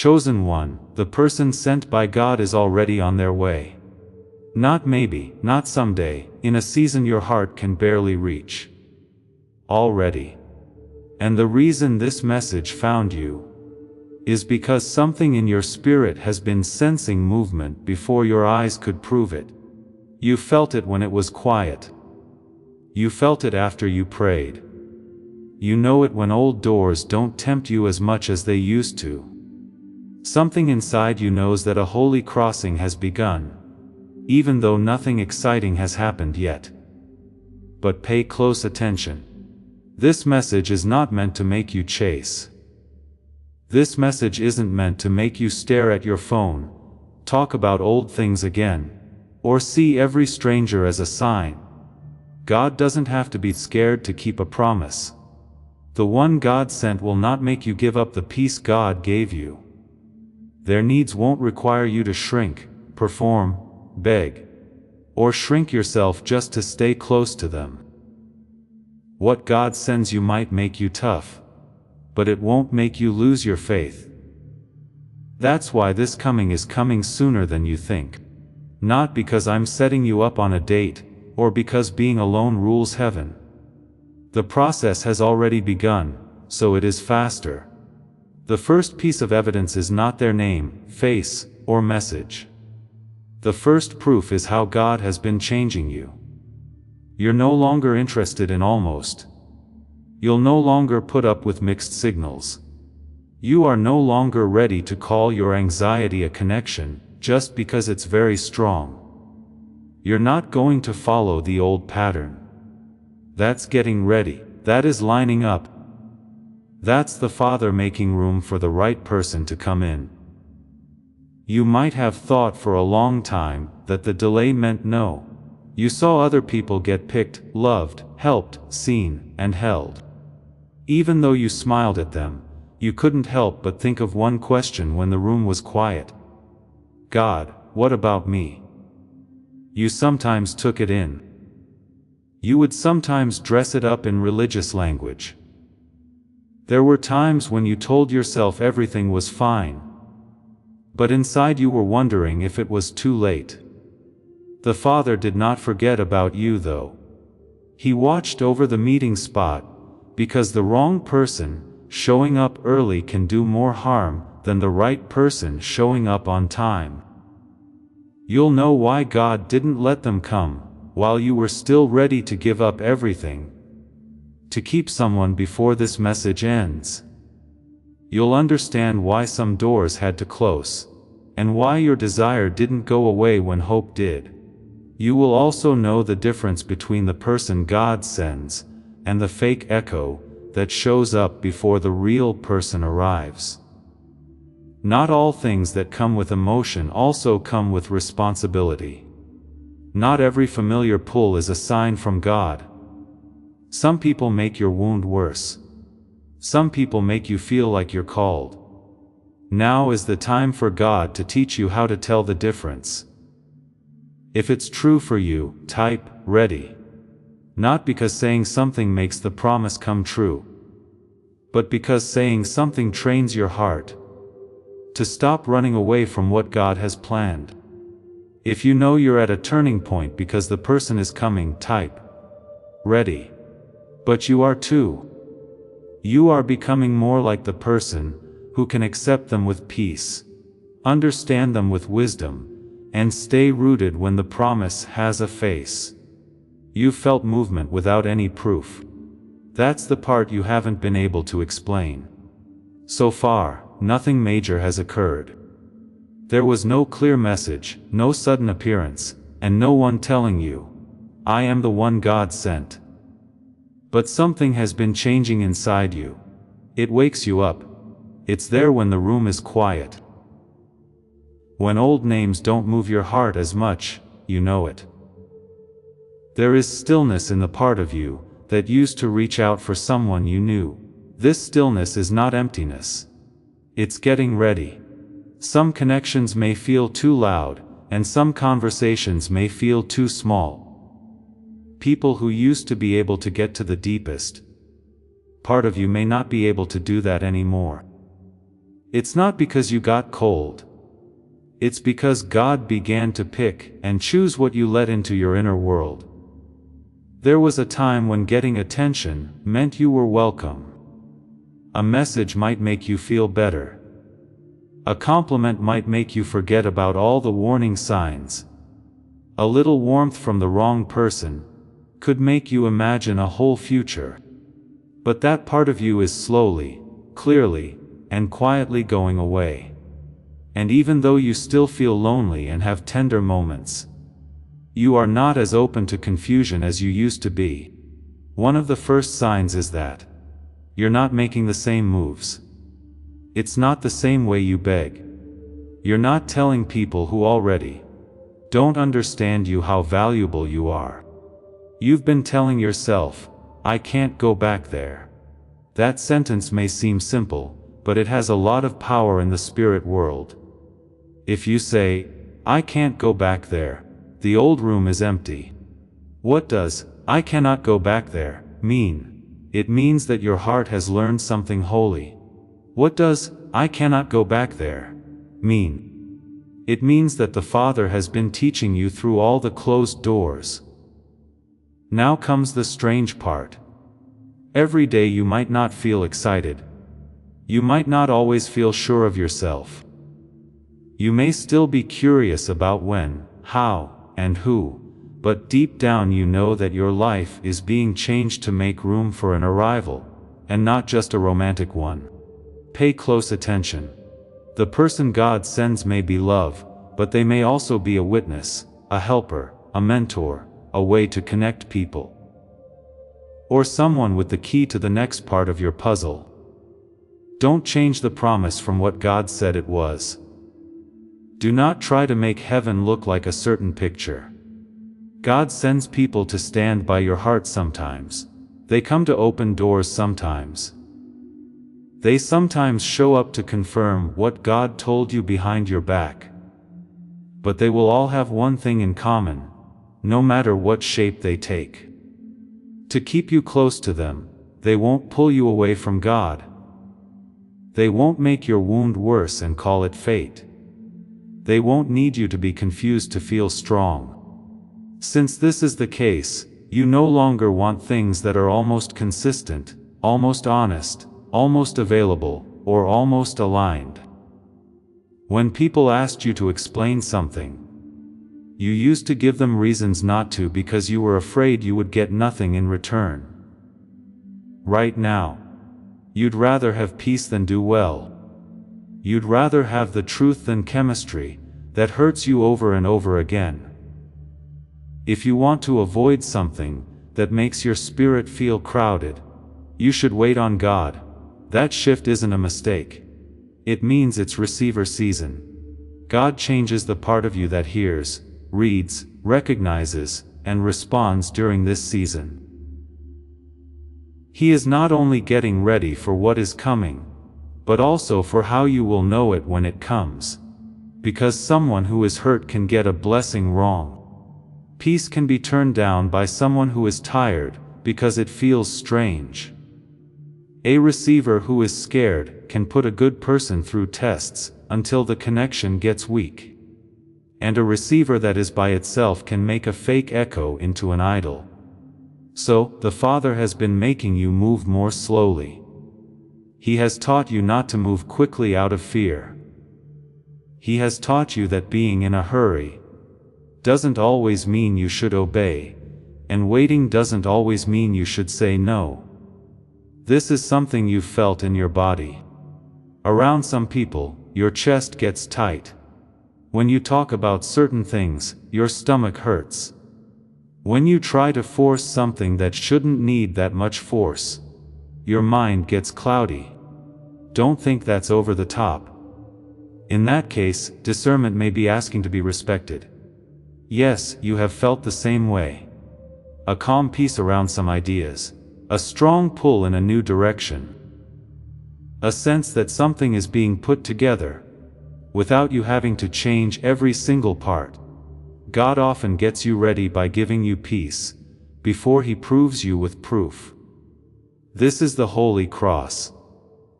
Chosen one, the person sent by God is already on their way. Not maybe, not someday, in a season your heart can barely reach. Already. And the reason this message found you is because something in your spirit has been sensing movement before your eyes could prove it. You felt it when it was quiet. You felt it after you prayed. You know it when old doors don't tempt you as much as they used to. Something inside you knows that a holy crossing has begun, even though nothing exciting has happened yet. But pay close attention. This message is not meant to make you chase. This message isn't meant to make you stare at your phone, talk about old things again, or see every stranger as a sign. God doesn't have to be scared to keep a promise. The one God sent will not make you give up the peace God gave you. Their needs won't require you to shrink, perform, beg, or shrink yourself just to stay close to them. What God sends you might make you tough, but it won't make you lose your faith. That's why this coming is coming sooner than you think. Not because I'm setting you up on a date, or because being alone rules heaven. The process has already begun, so it is faster. The first piece of evidence is not their name, face, or message. The first proof is how God has been changing you. You're no longer interested in almost. You'll no longer put up with mixed signals. You are no longer ready to call your anxiety a connection, just because it's very strong. You're not going to follow the old pattern. That's getting ready. That is lining up. That's the Father making room for the right person to come in. You might have thought for a long time that the delay meant no. You saw other people get picked, loved, helped, seen, and held. Even though you smiled at them, you couldn't help but think of one question when the room was quiet. God, what about me? You sometimes took it in. You would sometimes dress it up in religious language. There were times when you told yourself everything was fine. But inside you were wondering if it was too late. The Father did not forget about you though. He watched over the meeting spot, because the wrong person showing up early can do more harm than the right person showing up on time. You'll know why God didn't let them come while you were still ready to give up everything to keep someone before this message ends. You'll understand why some doors had to close, and why your desire didn't go away when hope did. You will also know the difference between the person God sends and the fake echo that shows up before the real person arrives. Not all things that come with emotion also come with responsibility. Not every familiar pull is a sign from God. Some people make your wound worse. Some people make you feel like you're called. Now is the time for God to teach you how to tell the difference. If it's true for you, type ready. Not because saying something makes the promise come true, but because saying something trains your heart to stop running away from what God has planned. If you know you're at a turning point because the person is coming, type ready. But you are too. You are becoming more like the person who can accept them with peace, understand them with wisdom, and stay rooted when the promise has a face. You've felt movement without any proof. That's the part you haven't been able to explain. So far, nothing major has occurred. There was no clear message, no sudden appearance, and no one telling you, I am the one God sent. But something has been changing inside you. It wakes you up. It's there when the room is quiet. When old names don't move your heart as much, you know it. There is stillness in the part of you that used to reach out for someone you knew. This stillness is not emptiness. It's getting ready. Some connections may feel too loud, and some conversations may feel too small. People who used to be able to get to the deepest part of you may not be able to do that anymore. It's not because you got cold. It's because God began to pick and choose what you let into your inner world. There was a time when getting attention meant you were welcome. A message might make you feel better. A compliment might make you forget about all the warning signs. A little warmth from the wrong person could make you imagine a whole future. But that part of you is slowly, clearly, and quietly going away. And even though you still feel lonely and have tender moments, you are not as open to confusion as you used to be. One of the first signs is that you're not making the same moves. It's not the same way you beg. You're not telling people who already don't understand you how valuable you are. You've been telling yourself, "I can't go back there." That sentence may seem simple, but it has a lot of power in the spirit world. If you say, "I can't go back there," the old room is empty. What does "I cannot go back there" mean? It means that your heart has learned something holy. What does "I cannot go back there" mean? It means that the Father has been teaching you through all the closed doors. Now comes the strange part. Every day you might not feel excited. You might not always feel sure of yourself. You may still be curious about when, how, and who, but deep down you know that your life is being changed to make room for an arrival, and not just a romantic one. Pay close attention. The person God sends may be love, but they may also be a witness, a helper, a mentor, a way to connect people. Or someone with the key to the next part of your puzzle. Don't change the promise from what God said it was. Do not try to make heaven look like a certain picture. God sends people to stand by your heart sometimes. They come to open doors sometimes. They sometimes show up to confirm what God told you behind your back. But they will all have one thing in common, no matter what shape they take. To keep you close to them, they won't pull you away from God. They won't make your wound worse and call it fate. They won't need you to be confused to feel strong. Since this is the case, you no longer want things that are almost consistent, almost honest, almost available, or almost aligned. When people asked you to explain something, you used to give them reasons not to because you were afraid you would get nothing in return. Right now, you'd rather have peace than do well. You'd rather have the truth than chemistry that hurts you over and over again. If you want to avoid something that makes your spirit feel crowded, you should wait on God. That shift isn't a mistake. It means it's receiver season. God changes the part of you that hears, reads, recognizes, and responds during this season. He is not only getting ready for what is coming, but also for how you will know it when it comes. Because someone who is hurt can get a blessing wrong. Peace can be turned down by someone who is tired, because it feels strange. A receiver who is scared can put a good person through tests until the connection gets weak. And a receiver that is by itself can make a fake echo into an idol. So, the Father has been making you move more slowly. He has taught you not to move quickly out of fear. He has taught you that being in a hurry doesn't always mean you should obey, and waiting doesn't always mean you should say no. This is something you've felt in your body. Around some people, your chest gets tight. When you talk about certain things, your stomach hurts. When you try to force something that shouldn't need that much force, your mind gets cloudy. Don't think that's over the top. In that case, discernment may be asking to be respected. Yes, you have felt the same way. A calm peace around some ideas. A strong pull in a new direction. A sense that something is being put together, without you having to change every single part. God often gets you ready by giving you peace, before He proves you with proof. This is the Holy Cross.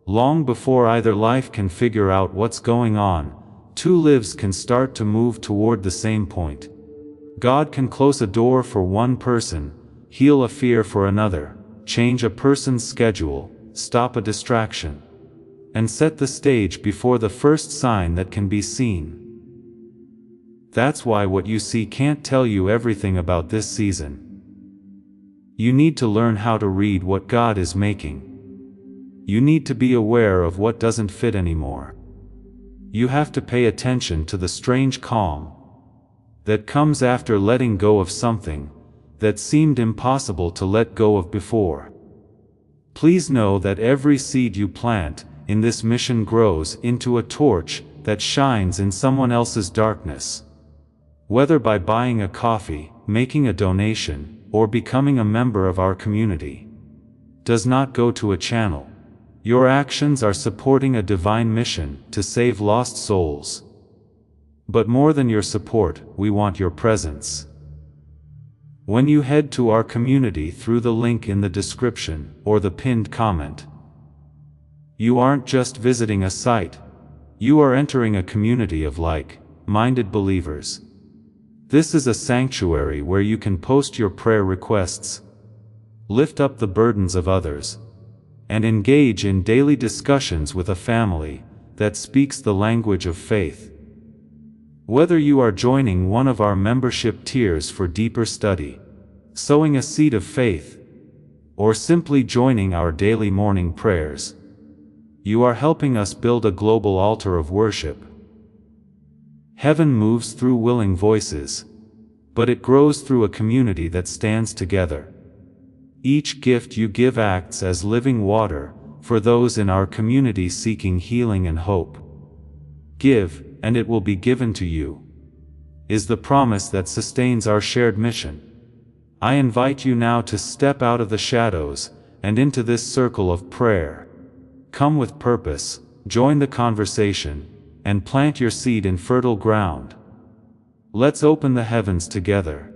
Long before either life can figure out what's going on, two lives can start to move toward the same point. God can close a door for one person, heal a fear for another, change a person's schedule, stop a distraction, and set the stage before the first sign that can be seen. That's why what you see can't tell you everything about this season. You need to learn how to read what God is making. You need to be aware of what doesn't fit anymore. You have to pay attention to the strange calm that comes after letting go of something that seemed impossible to let go of before. Please know that every seed you plant in this mission grows into a torch that shines in someone else's darkness. Whether by buying a coffee, making a donation, or becoming a member of our community, does not go to a channel. Your actions are supporting a divine mission to save lost souls. But more than your support, we want your presence. When you head to our community through the link in the description or the pinned comment, you aren't just visiting a site, you are entering a community of like-minded believers. This is a sanctuary where you can post your prayer requests, lift up the burdens of others, and engage in daily discussions with a family that speaks the language of faith. Whether you are joining one of our membership tiers for deeper study, sowing a seed of faith, or simply joining our daily morning prayers, you are helping us build a global altar of worship. Heaven moves through willing voices, but it grows through a community that stands together. Each gift you give acts as living water for those in our community seeking healing and hope. Give, and it will be given to you, is the promise that sustains our shared mission. I invite you now to step out of the shadows and into this circle of prayer. Come with purpose, join the conversation, and plant your seed in fertile ground. Let's open the heavens together.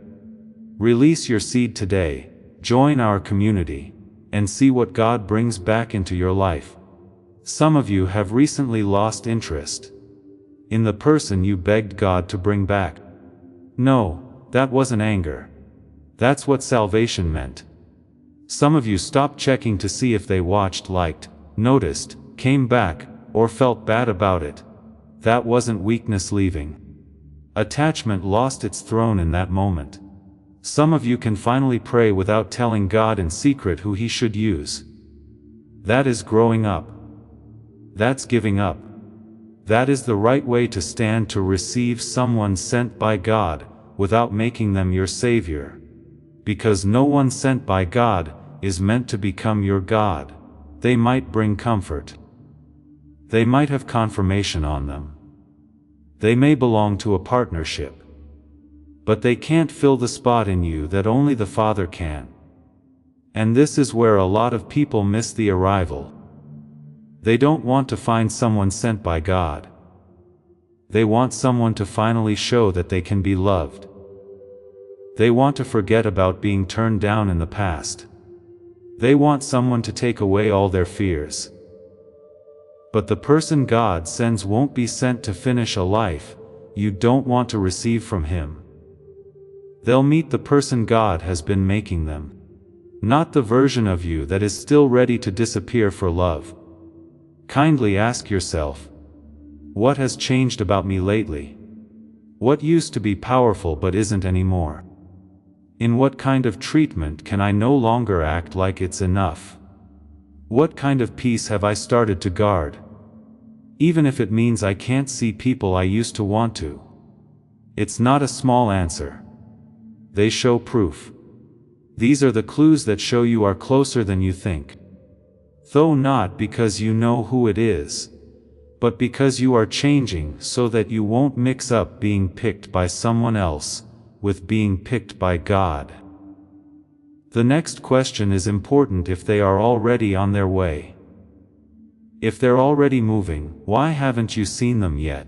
Release your seed today, join our community, and see what God brings back into your life. Some of you have recently lost interest in the person you begged God to bring back. No, that wasn't anger. That's what salvation meant. Some of you stopped checking to see if they watched, liked, noticed, came back, or felt bad about it. That wasn't weakness leaving. Attachment lost its throne in that moment. Some of you can finally pray without telling God in secret who He should use. That is growing up. That's giving up. That is the right way to stand to receive someone sent by God without making them your Savior. Because no one sent by God is meant to become your God. They might bring comfort. They might have confirmation on them. They may belong to a partnership. But they can't fill the spot in you that only the Father can. And this is where a lot of people miss the arrival. They don't want to find someone sent by God. They want someone to finally show that they can be loved. They want to forget about being turned down in the past. They want someone to take away all their fears. But the person God sends won't be sent to finish a life you don't want to receive from Him. They'll meet the person God has been making them, not the version of you that is still ready to disappear for love. Kindly ask yourself, what has changed about me lately? What used to be powerful but isn't anymore? In what kind of treatment can I no longer act like it's enough? What kind of peace have I started to guard? Even if it means I can't see people I used to want to. It's not a small answer. They show proof. These are the clues that show you are closer than you think. Though not because you know who it is, but because you are changing so that you won't mix up being picked by someone else with being picked by God. The next question is important if they are already on their way. If they're already moving, why haven't you seen them yet?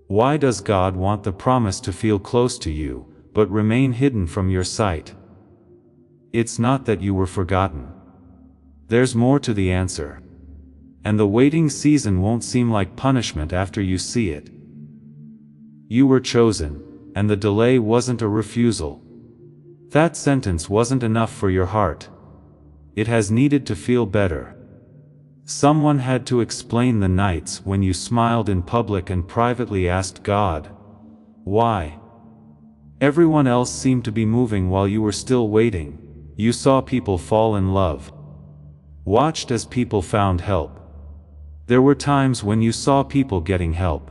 Why does God want the promise to feel close to you, but remain hidden from your sight? It's not that you were forgotten. There's more to the answer. And the waiting season won't seem like punishment after you see it. You were chosen, and the delay wasn't a refusal. That sentence wasn't enough for your heart. It has needed to feel better. Someone had to explain the nights when you smiled in public and privately asked God, why? Everyone else seemed to be moving while you were still waiting. You saw people fall in love. Watched as people found help. There were times when you saw people getting help.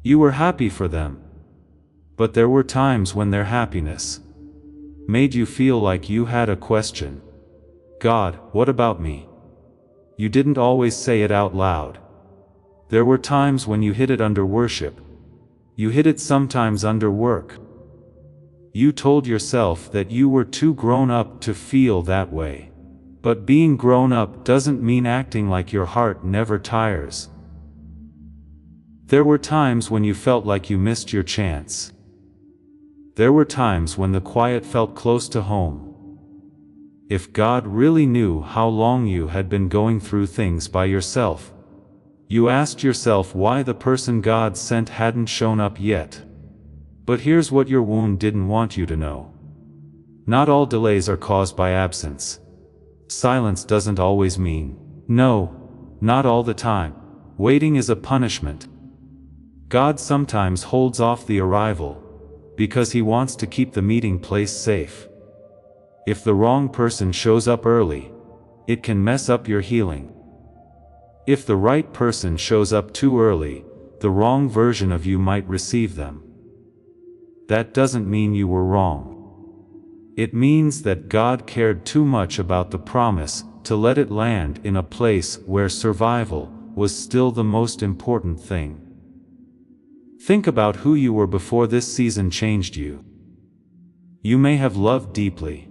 You were happy for them. But there were times when their happiness made you feel like you had a question. God, what about me? You didn't always say it out loud. There were times when you hid it under worship. You hid it sometimes under work. You told yourself that you were too grown up to feel that way. But being grown up doesn't mean acting like your heart never tires. There were times when you felt like you missed your chance. There were times when the quiet felt close to home. If God really knew how long you had been going through things by yourself, you asked yourself why the person God sent hadn't shown up yet. But here's what your wound didn't want you to know. Not all delays are caused by absence. Silence doesn't always mean no, not all the time. Waiting is a punishment. God sometimes holds off the arrival because He wants to keep the meeting place safe. If the wrong person shows up early, it can mess up your healing. If the right person shows up too early, the wrong version of you might receive them. That doesn't mean you were wrong. It means that God cared too much about the promise to let it land in a place where survival was still the most important thing. Think about who you were before this season changed you. You may have loved deeply,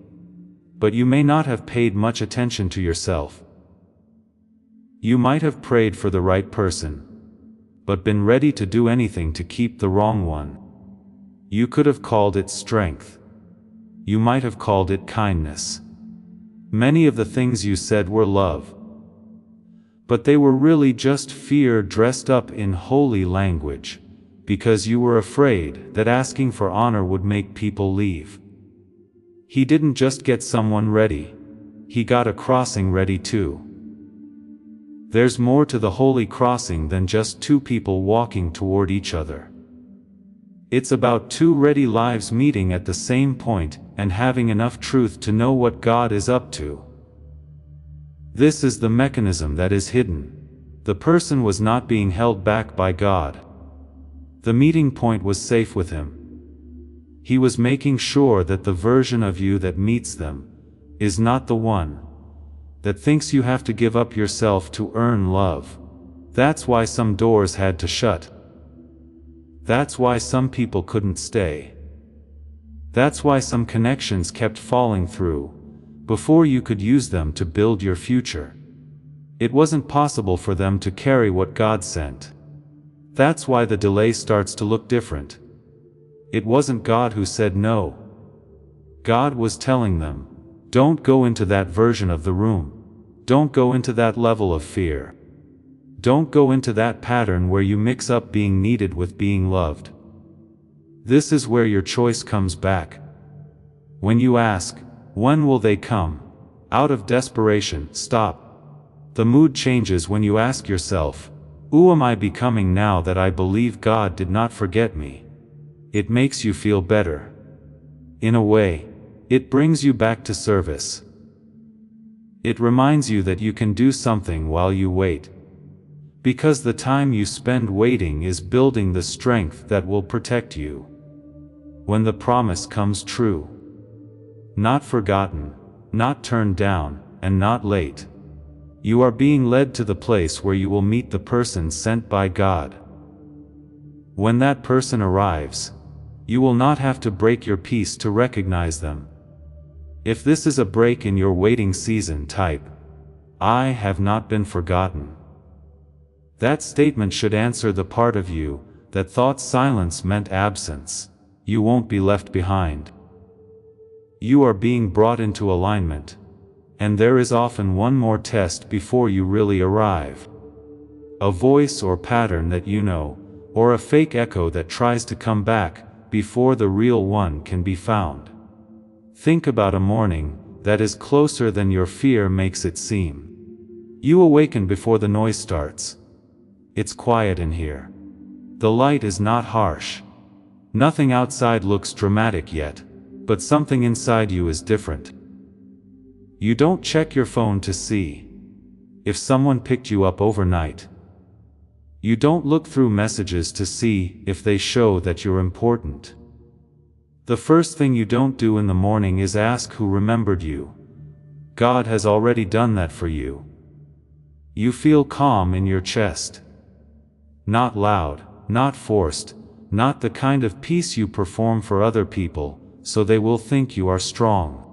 but you may not have paid much attention to yourself. You might have prayed for the right person, but been ready to do anything to keep the wrong one. You could have called it strength. You might have called it kindness. Many of the things you said were love, but they were really just fear dressed up in holy language, because you were afraid that asking for honor would make people leave. He didn't just get someone ready, He got a crossing ready too. There's more to the holy crossing than just two people walking toward each other. It's about two ready lives meeting at the same point and having enough truth to know what God is up to. This is the mechanism that is hidden. The person was not being held back by God. The meeting point was safe with Him. He was making sure that the version of you that meets them is not the one that thinks you have to give up yourself to earn love. That's why some doors had to shut. That's why some people couldn't stay. That's why some connections kept falling through before you could use them to build your future. It wasn't possible for them to carry what God sent. That's why the delay starts to look different. It wasn't God who said no. God was telling them, don't go into that version of the room. Don't go into that level of fear. Don't go into that pattern where you mix up being needed with being loved. This is where your choice comes back. When you ask, when will they come? Out of desperation, stop. The mood changes when you ask yourself, who am I becoming now that I believe God did not forget me? It makes you feel better. In a way, it brings you back to service. It reminds you that you can do something while you wait. Because the time you spend waiting is building the strength that will protect you when the promise comes true. Not forgotten, not turned down, and not late. You are being led to the place where you will meet the person sent by God. When that person arrives, you will not have to break your peace to recognize them. If this is a break in your waiting season, type, I have not been forgotten. That statement should answer the part of you that thought silence meant absence. You won't be left behind. You are being brought into alignment. And there is often one more test before you really arrive. A voice or pattern that you know, or a fake echo that tries to come back before the real one can be found. Think about a morning that is closer than your fear makes it seem. You awaken before the noise starts. It's quiet in here. The light is not harsh. Nothing outside looks dramatic yet, but something inside you is different. You don't check your phone to see if someone picked you up overnight. You don't look through messages to see if they show that you're important. The first thing you don't do in the morning is ask who remembered you. God has already done that for you. You feel calm in your chest. Not loud, not forced, not the kind of peace you perform for other people, so they will think you are strong.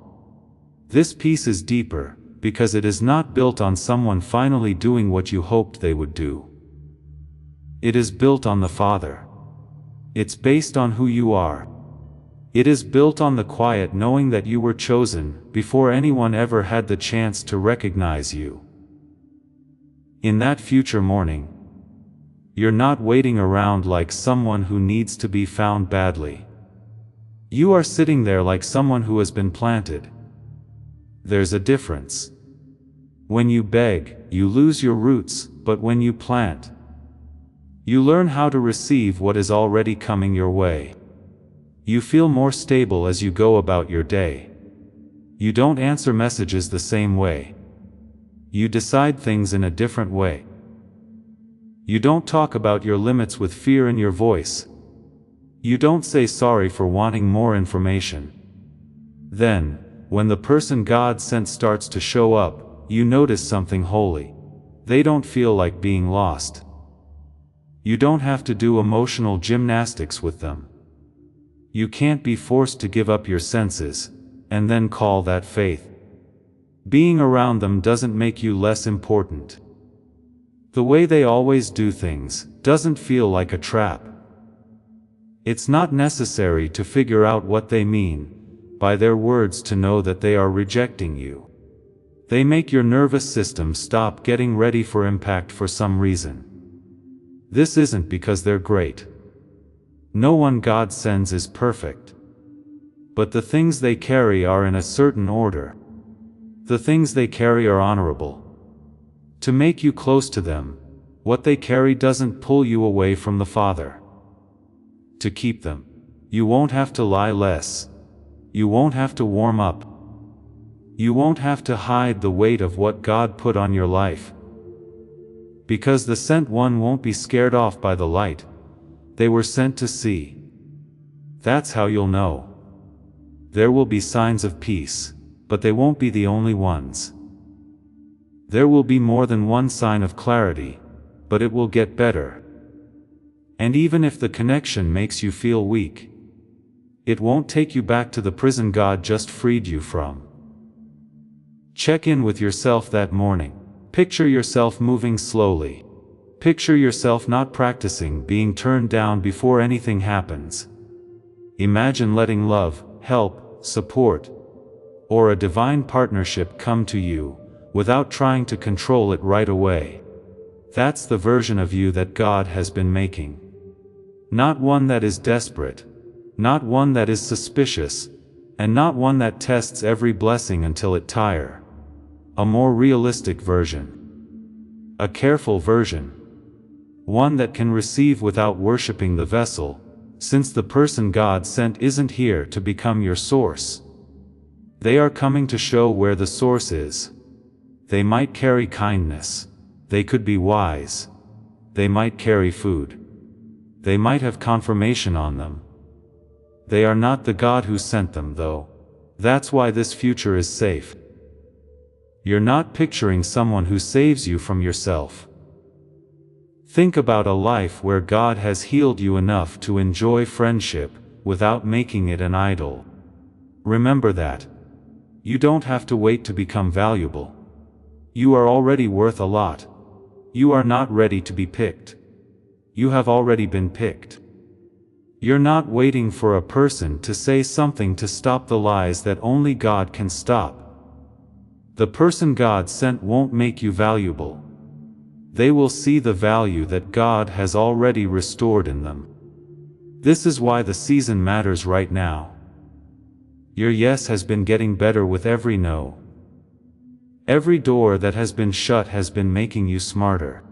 This peace is deeper, because it is not built on someone finally doing what you hoped they would do. It is built on the Father. It's based on who you are. It is built on the quiet knowing that you were chosen before anyone ever had the chance to recognize you. In that future morning, you're not waiting around like someone who needs to be found badly. You are sitting there like someone who has been planted. There's a difference. When you beg, you lose your roots, but when you plant, you learn how to receive what is already coming your way. You feel more stable as you go about your day. You don't answer messages the same way. You decide things in a different way. You don't talk about your limits with fear in your voice. You don't say sorry for wanting more information. Then, when the person God sent starts to show up, you notice something holy. They don't feel like being lost. You don't have to do emotional gymnastics with them. You can't be forced to give up your senses, and then call that faith. Being around them doesn't make you less important. The way they always do things doesn't feel like a trap. It's not necessary to figure out what they mean by their words to know that they are rejecting you. They make your nervous system stop getting ready for impact for some reason. This isn't because they're great. No one God sends is perfect. But the things they carry are in a certain order. The things they carry are honorable. To make you close to them, what they carry doesn't pull you away from the Father. To keep them, you won't have to lie less. You won't have to warm up. You won't have to hide the weight of what God put on your life. Because the sent one won't be scared off by the light. They were sent to see. That's how you'll know. There will be signs of peace, but they won't be the only ones. There will be more than one sign of clarity, but it will get better. And even if the connection makes you feel weak, it won't take you back to the prison God just freed you from. Check in with yourself that morning. Picture yourself moving slowly. Picture yourself not practicing being turned down before anything happens. Imagine letting love, help, support, or a divine partnership come to you, without trying to control it right away. That's the version of you that God has been making. Not one that is desperate, not one that is suspicious, and not one that tests every blessing until it tires. A more realistic version. A careful version. One that can receive without worshiping the vessel, since the person God sent isn't here to become your source. They are coming to show where the source is. They might carry kindness. They could be wise. They might carry food. They might have confirmation on them. They are not the God who sent them, though. That's why this future is safe. You're not picturing someone who saves you from yourself. Think about a life where God has healed you enough to enjoy friendship without making it an idol. Remember that. You don't have to wait to become valuable. You are already worth a lot. You are not ready to be picked. You have already been picked. You're not waiting for a person to say something to stop the lies that only God can stop. The person God sent won't make you valuable. They will see the value that God has already restored in them. This is why the season matters right now. Your yes has been getting better with every no. Every door that has been shut has been making you smarter.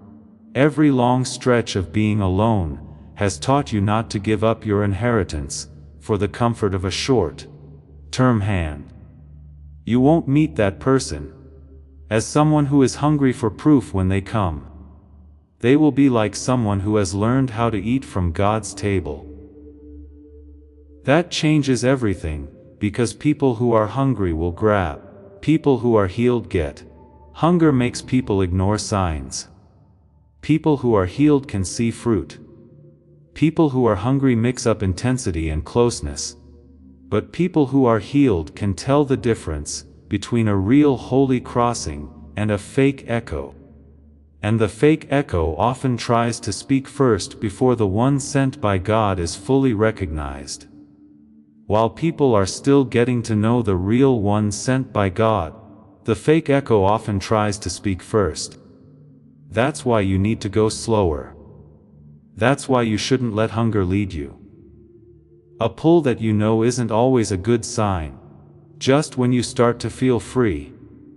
Every long stretch of being alone has taught you not to give up your inheritance for the comfort of a short-term hand. You won't meet that person as someone who is hungry for proof when they come. They will be like someone who has learned how to eat from God's table. That changes everything, because people who are hungry will grab. People who are healed get. Hunger makes people ignore signs. People who are healed can see fruit. People who are hungry mix up intensity and closeness. But people who are healed can tell the difference between a real holy crossing and a fake echo. And the fake echo often tries to speak first before the one sent by God is fully recognized. While people are still getting to know the real one sent by God, the fake echo often tries to speak first. That's why you need to go slower. That's why you shouldn't let hunger lead you. A pull that you know isn't always a good sign. Just when you start to feel free,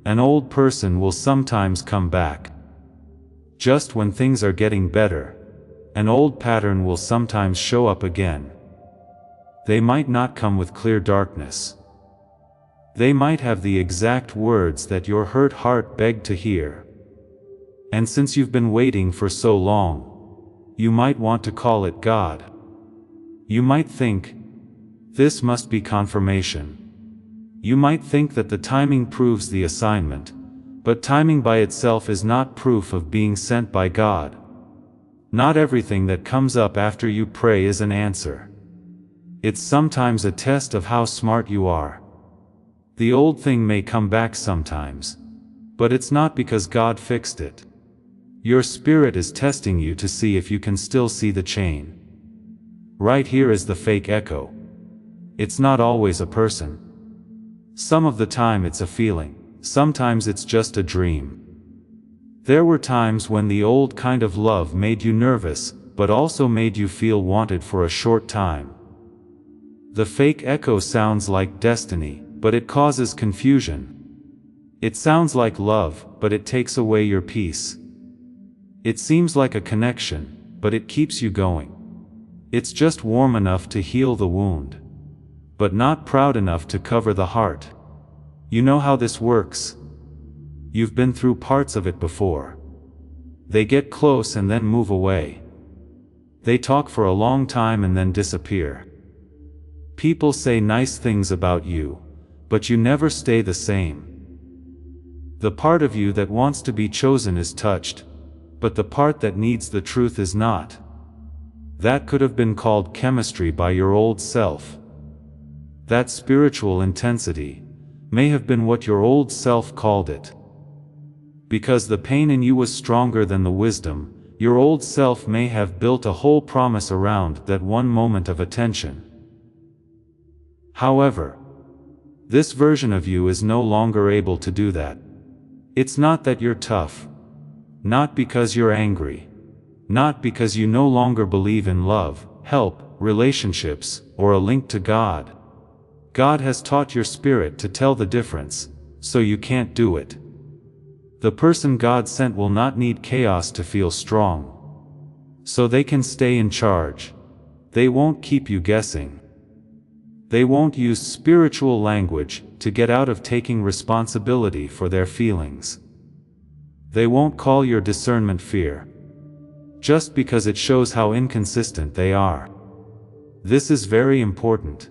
an old person will sometimes come back. Just when things are getting better, an old pattern will sometimes show up again. They might not come with clear darkness. They might have the exact words that your hurt heart begged to hear. And since you've been waiting for so long, you might want to call it God. You might think, this must be confirmation. You might think that the timing proves the assignment, but timing by itself is not proof of being sent by God. Not everything that comes up after you pray is an answer. It's sometimes a test of how smart you are. The old thing may come back sometimes, but it's not because God fixed it. Your spirit is testing you to see if you can still see the chain. Right here is the fake echo. It's not always a person. Some of the time it's a feeling, sometimes it's just a dream. There were times when the old kind of love made you nervous, but also made you feel wanted for a short time. The fake echo sounds like destiny, but it causes confusion. It sounds like love, but it takes away your peace. It seems like a connection, but it keeps you going. It's just warm enough to heal the wound, but not proud enough to cover the heart. You know how this works. You've been through parts of it before. They get close and then move away. They talk for a long time and then disappear. People say nice things about you, but you never stay the same. The part of you that wants to be chosen is touched, but the part that needs the truth is not. That could have been called chemistry by your old self. That spiritual intensity may have been what your old self called it. Because the pain in you was stronger than the wisdom, your old self may have built a whole promise around that one moment of attention. However, this version of you is no longer able to do that. It's not that you're tough. Not because you're angry. Not because you no longer believe in love, help, relationships, or a link to God. God has taught your spirit to tell the difference, so you can't do it. The person God sent will not need chaos to feel strong. So they can stay in charge. They won't keep you guessing. They won't use spiritual language to get out of taking responsibility for their feelings. They won't call your discernment fear, just because it shows how inconsistent they are. This is very important.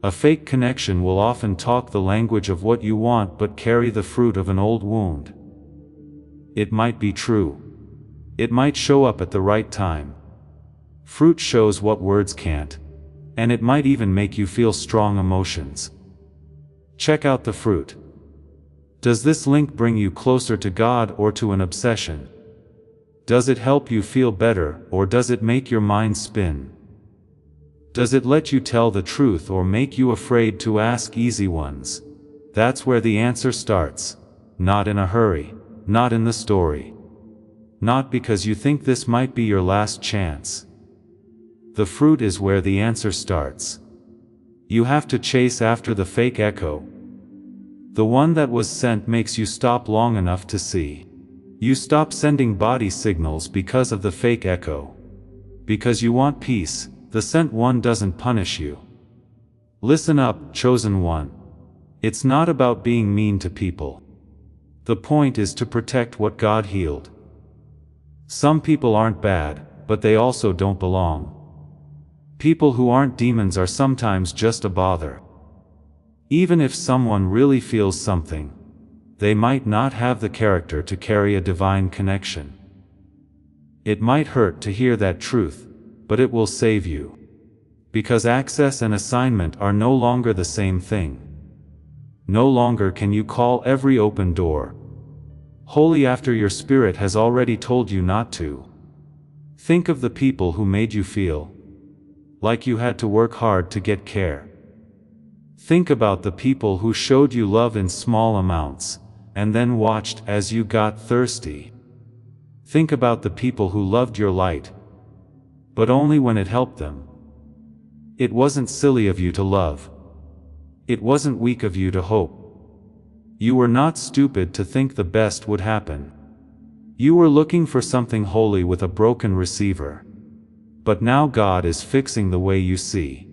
A fake connection will often talk the language of what you want but carry the fruit of an old wound. It might be true. It might show up at the right time. Fruit shows what words can't. And it might even make you feel strong emotions. Check out the fruit. Does this link bring you closer to God or to an obsession? Does it help you feel better, or does it make your mind spin? Does it let you tell the truth or make you afraid to ask easy ones? That's where the answer starts. not in a hurry, not in the story. Not because you think this might be your last chance. The fruit is where the answer starts. You have to chase after the fake echo. The one that was sent makes you stop long enough to see. You stop sending body signals because of the fake echo. Because you want peace, the sent one doesn't punish you. Listen up, chosen one. It's not about being mean to people. The point is to protect what God healed. Some people aren't bad, but they also don't belong. People who aren't demons are sometimes just a bother. Even if someone really feels something, they might not have the character to carry a divine connection. It might hurt to hear that truth, but it will save you. Because access and assignment are no longer the same thing. No longer can you call every open door holy after your spirit has already told you not to. Think of the people who made you feel like you had to work hard to get care. Think about the people who showed you love in small amounts, and then watched as you got thirsty. Think about the people who loved your light, but only when it helped them. It wasn't silly of you to love. It wasn't weak of you to hope. You were not stupid to think the best would happen. You were looking for something holy with a broken receiver. But now God is fixing the way you see.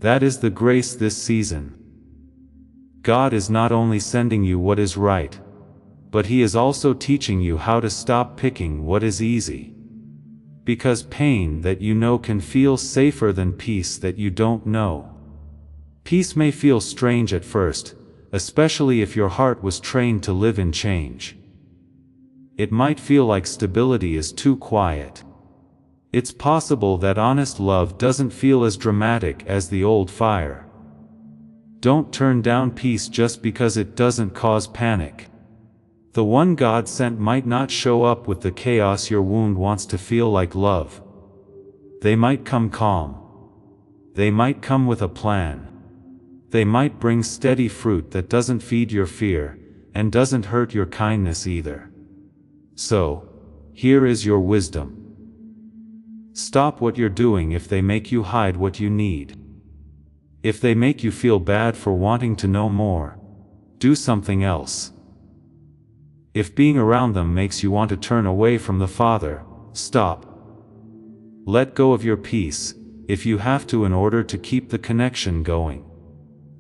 That is the grace this season. God is not only sending you what is right, but He is also teaching you how to stop picking what is easy. Because pain that you know can feel safer than peace that you don't know. Peace may feel strange at first, especially if your heart was trained to live in change. It might feel like stability is too quiet. It's possible that honest love doesn't feel as dramatic as the old fire. Don't turn down peace just because it doesn't cause panic. The one God sent might not show up with the chaos your wound wants to feel like love. They might come calm. They might come with a plan. They might bring steady fruit that doesn't feed your fear, and doesn't hurt your kindness either. So, here is your wisdom. Stop what you're doing if they make you hide what you need. If they make you feel bad for wanting to know more, do something else. If being around them makes you want to turn away from the Father, stop. Let go of your peace, if you have to in order to keep the connection going.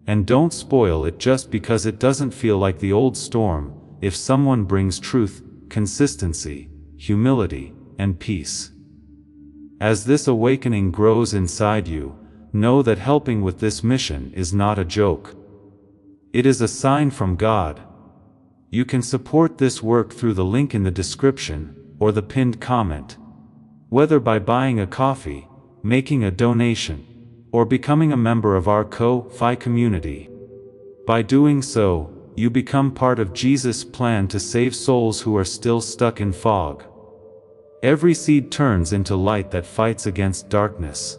And don't spoil it just because it doesn't feel like the old storm, if someone brings truth, consistency, humility, and peace. As this awakening grows inside you, know that helping with this mission is not a joke. It is a sign from God. You can support this work through the link in the description, or the pinned comment. Whether by buying a coffee, making a donation, or becoming a member of our Ko-Fi community. By doing so, you become part of Jesus' plan to save souls who are still stuck in fog. Every seed turns into light that fights against darkness.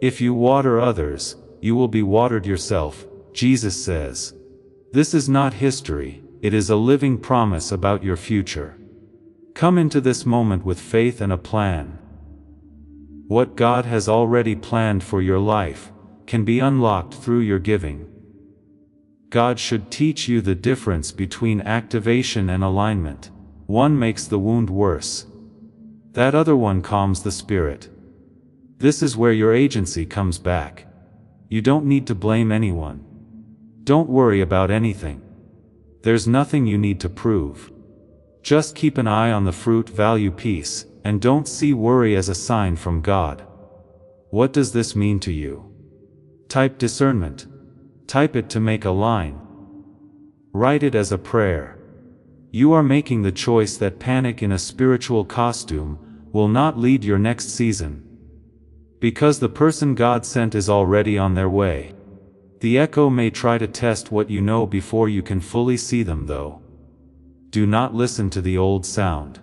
If you water others, you will be watered yourself, Jesus says. This is not history, it is a living promise about your future. Come into this moment with faith and a plan. What God has already planned for your life can be unlocked through your giving. God should teach you the difference between activation and alignment. One makes the wound worse. That other one calms the spirit. This is where your agency comes back. You don't need to blame anyone. Don't worry about anything. There's nothing you need to prove. Just keep an eye on the fruit, value peace, and don't see worry as a sign from God. What does this mean to you? Type discernment. Type it to make a line. Write it as a prayer. You are making the choice that panic in a spiritual costume will not lead your next season. Because the person God sent is already on their way. The echo may try to test what you know before you can fully see them though. Do not listen to the old sound.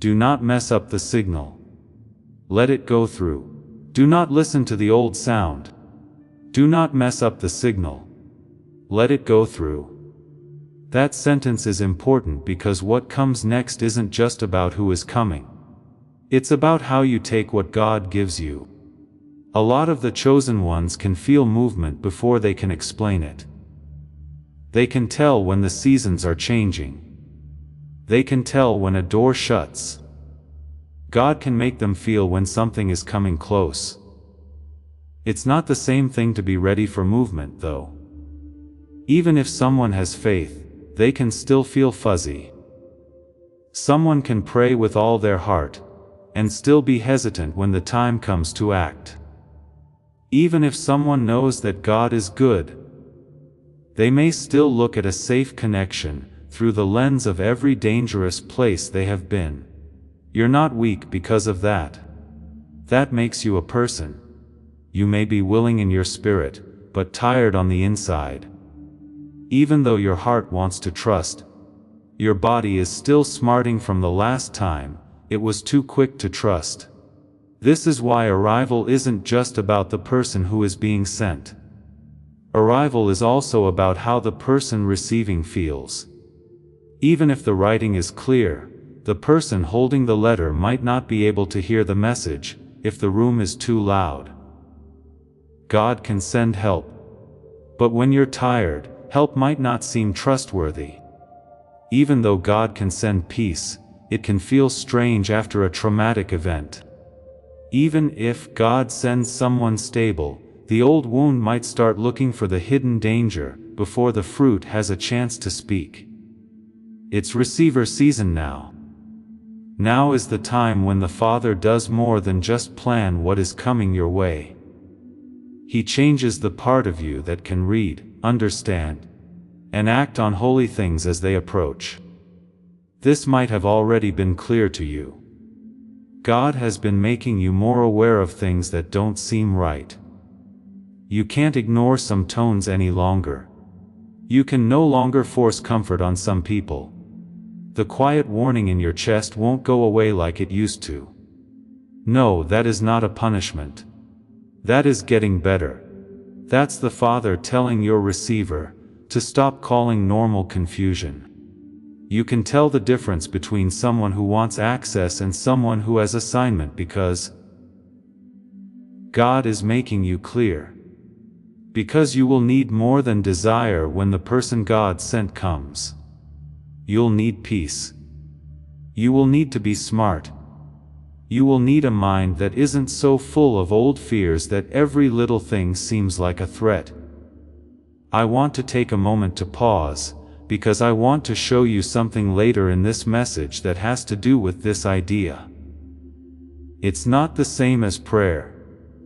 Do not mess up the signal. Let it go through. Do not listen to the old sound. Do not mess up the signal. Let it go through. That sentence is important because what comes next isn't just about who is coming. It's about how you take what God gives you. A lot of the chosen ones can feel movement before they can explain it. They can tell when the seasons are changing. They can tell when a door shuts. God can make them feel when something is coming close. It's not the same thing to be ready for movement, though. Even if someone has faith, they can still feel fuzzy. Someone can pray with all their heart, and still be hesitant when the time comes to act. Even if someone knows that God is good, they may still look at a safe connection through the lens of every dangerous place they have been. You're not weak because of that. That makes you a person. You may be willing in your spirit, but tired on the inside. Even though your heart wants to trust, your body is still smarting from the last time it was too quick to trust. This is why arrival isn't just about the person who is being sent. Arrival is also about how the person receiving feels. Even if the writing is clear, the person holding the letter might not be able to hear the message if the room is too loud. God can send help. But when you're tired, help might not seem trustworthy. Even though God can send peace, it can feel strange after a traumatic event. Even if God sends someone stable, the old wound might start looking for the hidden danger before the fruit has a chance to speak. It's receiver season now. Now is the time when the Father does more than just plan what is coming your way. He changes the part of you that can read, understand, and act on holy things as they approach. This might have already been clear to you. God has been making you more aware of things that don't seem right. You can't ignore some tones any longer. You can no longer force comfort on some people. The quiet warning in your chest won't go away like it used to. No, that is not a punishment. That is getting better. That's the Father telling your receiver to stop calling normal confusion. You can tell the difference between someone who wants access and someone who has assignment because God is making you clear. Because you will need more than desire when the person God sent comes. You'll need peace. You will need to be smart. You will need a mind that isn't so full of old fears that every little thing seems like a threat. I want to take a moment to pause, because I want to show you something later in this message that has to do with this idea. It's not the same as prayer.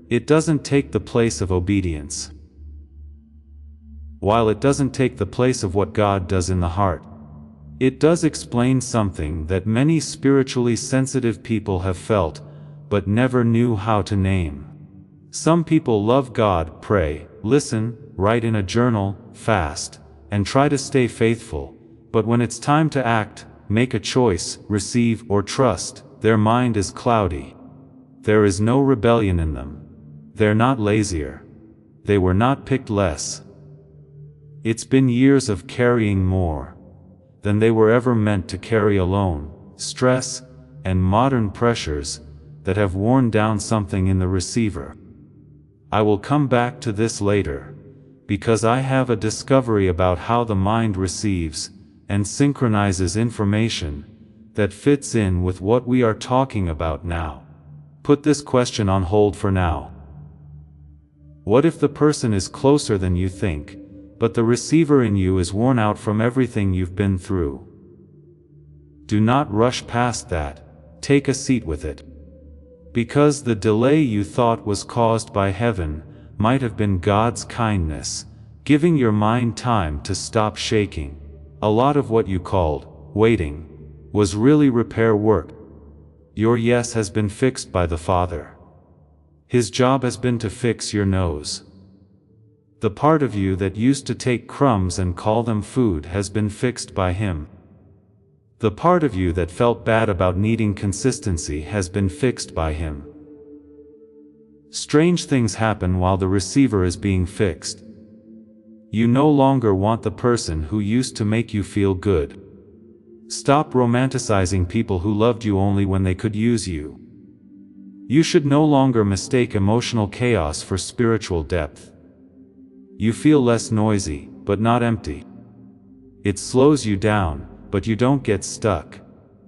It doesn't take the place of obedience. While it doesn't take the place of what God does in the heart, it does explain something that many spiritually sensitive people have felt, but never knew how to name. Some people love God, pray, listen, write in a journal, fast, and try to stay faithful, but when it's time to act, make a choice, receive or trust, their mind is cloudy. There is no rebellion in them. They're not lazier. They were not picked less. It's been years of carrying more than they were ever meant to carry alone, stress, and modern pressures that have worn down something in the receiver. I will come back to this later, because I have a discovery about how the mind receives and synchronizes information that fits in with what we are talking about now. Put this question on hold for now. What if the person is closer than you think, but the receiver in you is worn out from everything you've been through? Do not rush past that. Take a seat with it. Because the delay you thought was caused by heaven might have been God's kindness, giving your mind time to stop shaking. A lot of what you called waiting was really repair work. Your yes has been fixed by the Father. His job has been to fix your nose. The part of you that used to take crumbs and call them food has been fixed by Him. The part of you that felt bad about needing consistency has been fixed by Him. Strange things happen while the receiver is being fixed. You no longer want the person who used to make you feel good. Stop romanticizing people who loved you only when they could use you. You should no longer mistake emotional chaos for spiritual depth. You feel less noisy, but not empty. It slows you down, but you don't get stuck.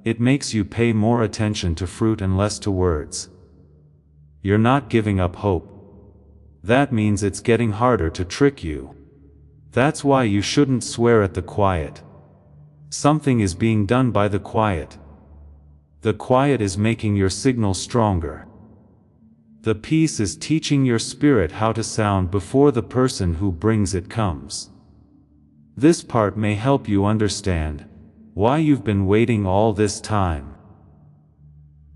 It makes you pay more attention to fruit and less to words. You're not giving up hope. That means it's getting harder to trick you. That's why you shouldn't swear at the quiet. Something is being done by the quiet. The quiet is making your signal stronger. The peace is teaching your spirit how to sound before the person who brings it comes. This part may help you understand why you've been waiting all this time.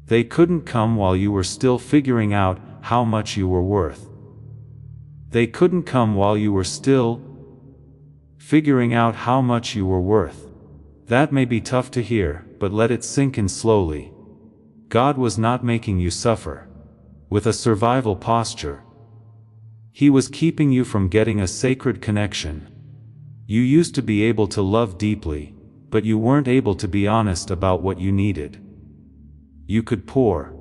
They couldn't come while you were still figuring out how much you were worth. They couldn't come while you were still figuring out how much you were worth. That may be tough to hear, but let it sink in slowly. God was not making you suffer with a survival posture. He was keeping you from getting a sacred connection. You used to be able to love deeply, but you weren't able to be honest about what you needed. You could pour.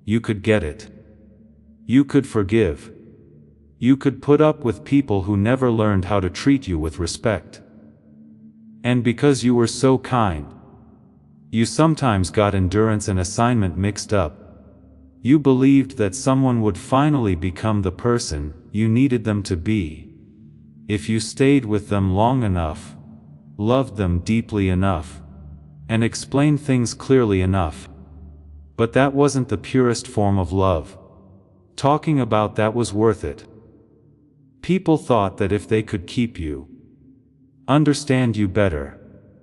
You could get it. You could forgive. You could put up with people who never learned how to treat you with respect. And because you were so kind, you sometimes got endurance and assignment mixed up. You believed that someone would finally become the person you needed them to be if you stayed with them long enough, loved them deeply enough, and explained things clearly enough. But that wasn't the purest form of love. Talking about that was worth it. People thought that if they could keep you, understand you better,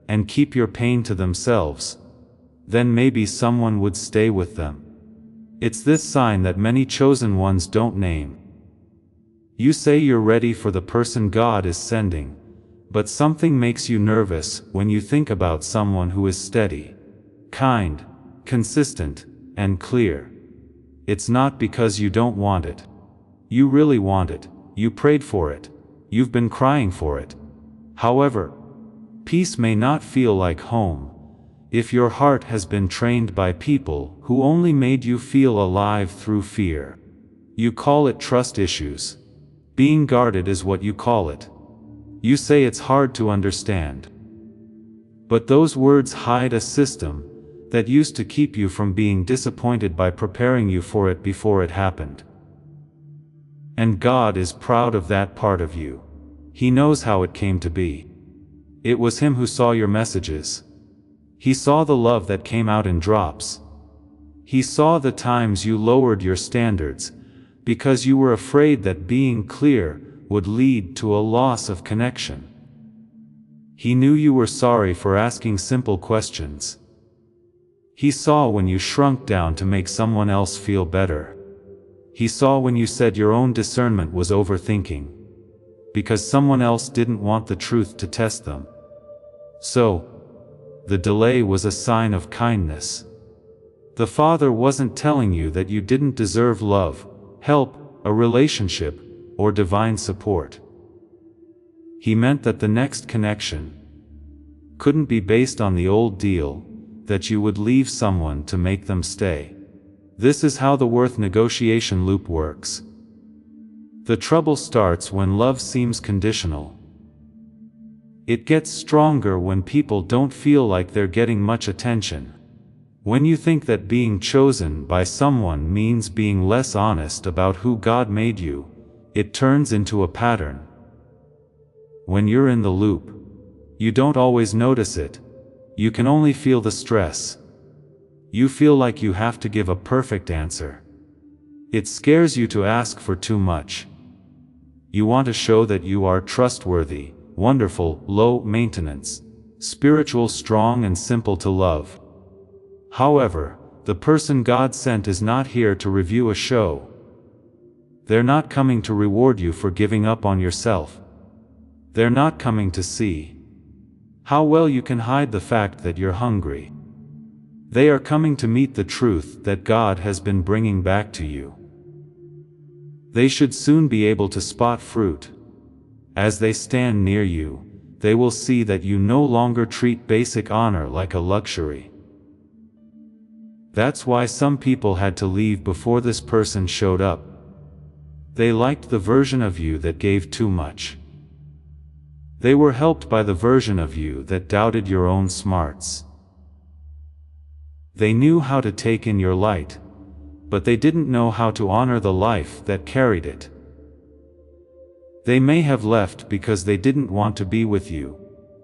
and keep your pain to themselves, then maybe someone would stay with them. It's this sign that many chosen ones don't name. You say you're ready for the person God is sending, but something makes you nervous when you think about someone who is steady, kind, consistent, and clear. It's not because you don't want it. You really want it. You prayed for it. You've been crying for it. However, peace may not feel like home if your heart has been trained by people who only made you feel alive through fear. You call it trust issues. Being guarded is what you call it. You say it's hard to understand. But those words hide a system that used to keep you from being disappointed by preparing you for it before it happened. And God is proud of that part of you. He knows how it came to be. It was Him who saw your messages. He saw the love that came out in drops. He saw the times you lowered your standards because you were afraid that being clear would lead to a loss of connection. He knew you were sorry for asking simple questions. He saw when you shrunk down to make someone else feel better. He saw when you said your own discernment was overthinking, because someone else didn't want the truth to test them. So, the delay was a sign of kindness. The Father wasn't telling you that you didn't deserve love, help, a relationship, or divine support. He meant that the next connection couldn't be based on the old deal, that you would leave someone to make them stay. This is how the worth negotiation loop works. The trouble starts when love seems conditional. It gets stronger when people don't feel like they're getting much attention. When you think that being chosen by someone means being less honest about who God made you, it turns into a pattern. When you're in the loop, you don't always notice it. You can only feel the stress. You feel like you have to give a perfect answer. It scares you to ask for too much. You want to show that you are trustworthy, wonderful, low maintenance, spiritual, strong, and simple to love. However, the person God sent is not here to review a show. They're not coming to reward you for giving up on yourself. They're not coming to see how well you can hide the fact that you're hungry. They are coming to meet the truth that God has been bringing back to you. They should soon be able to spot fruit. As they stand near you, they will see that you no longer treat basic honor like a luxury. That's why some people had to leave before this person showed up. They liked the version of you that gave too much. They were helped by the version of you that doubted your own smarts. They knew how to take in your light, but they didn't know how to honor the life that carried it. They may have left because they didn't want to be with you,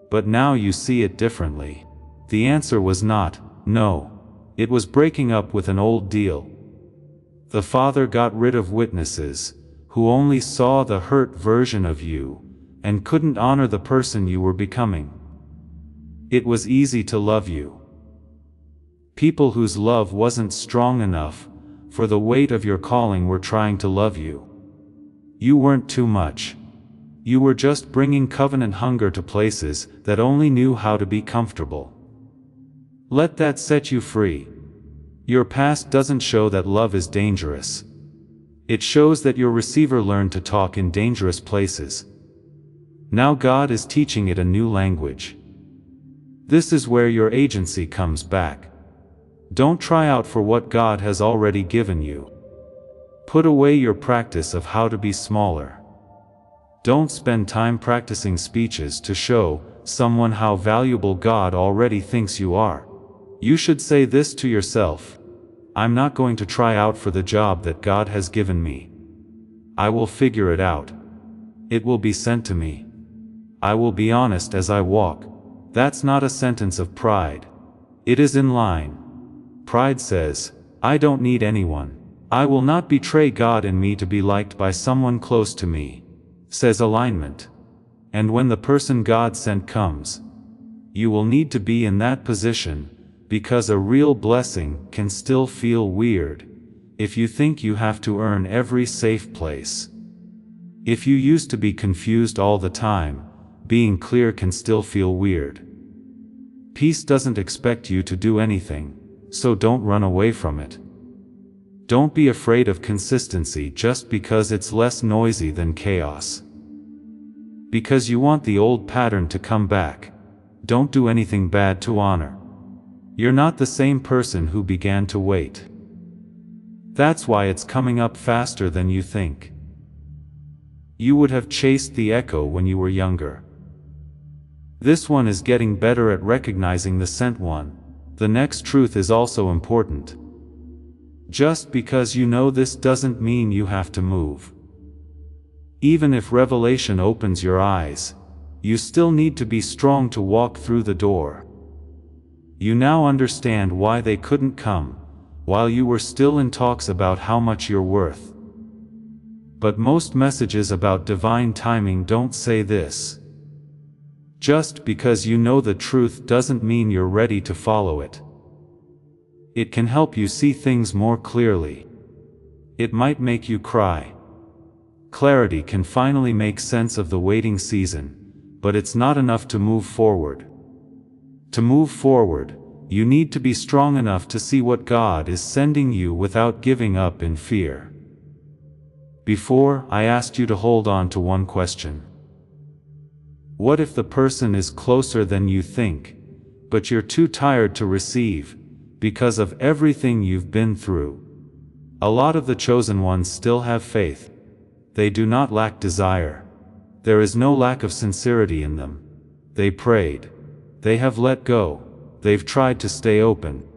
but now you see it differently. The answer was not no. It was breaking up with an old deal. The Father got rid of witnesses who only saw the hurt version of you and couldn't honor the person you were becoming. It was easy to love you. People whose love wasn't strong enough for the weight of your calling were trying to love you. You weren't too much. You were just bringing covenant hunger to places that only knew how to be comfortable. Let that set you free. Your past doesn't show that love is dangerous. It shows that your receiver learned to talk in dangerous places. Now God is teaching it a new language. This is where your agency comes back. Don't try out for what God has already given you. Put away your practice of how to be smaller. Don't spend time practicing speeches to show someone how valuable God already thinks you are. You should say this to yourself: I'm not going to try out for the job that God has given me. I will figure it out. It will be sent to me. I will be honest as I walk. That's not a sentence of pride. It is in line. Pride says, I don't need anyone. I will not betray God in me to be liked by someone close to me, says alignment. And when the person God sent comes, you will need to be in that position, because a real blessing can still feel weird if you think you have to earn every safe place. If you used to be confused all the time, being clear can still feel weird. Peace doesn't expect you to do anything, so don't run away from it. Don't be afraid of consistency just because it's less noisy than chaos. Because you want the old pattern to come back, don't do anything bad to honor. You're not the same person who began to wait. That's why it's coming up faster than you think. You would have chased the echo when you were younger. This one is getting better at recognizing the sent one. The next truth is also important. Just because you know this doesn't mean you have to move. Even if revelation opens your eyes, you still need to be strong to walk through the door. You now understand why they couldn't come, while you were still in talks about how much you're worth. But most messages about divine timing don't say this. Just because you know the truth doesn't mean you're ready to follow it. It can help you see things more clearly. It might make you cry. Clarity can finally make sense of the waiting season, but it's not enough to move forward. To move forward, you need to be strong enough to see what God is sending you without giving up in fear. Before, I asked you to hold on to one question. What if the person is closer than you think, but you're too tired to receive, because of everything you've been through? A lot of the chosen ones still have faith. They do not lack desire. There is no lack of sincerity in them. They prayed. They have let go. They've tried to stay open.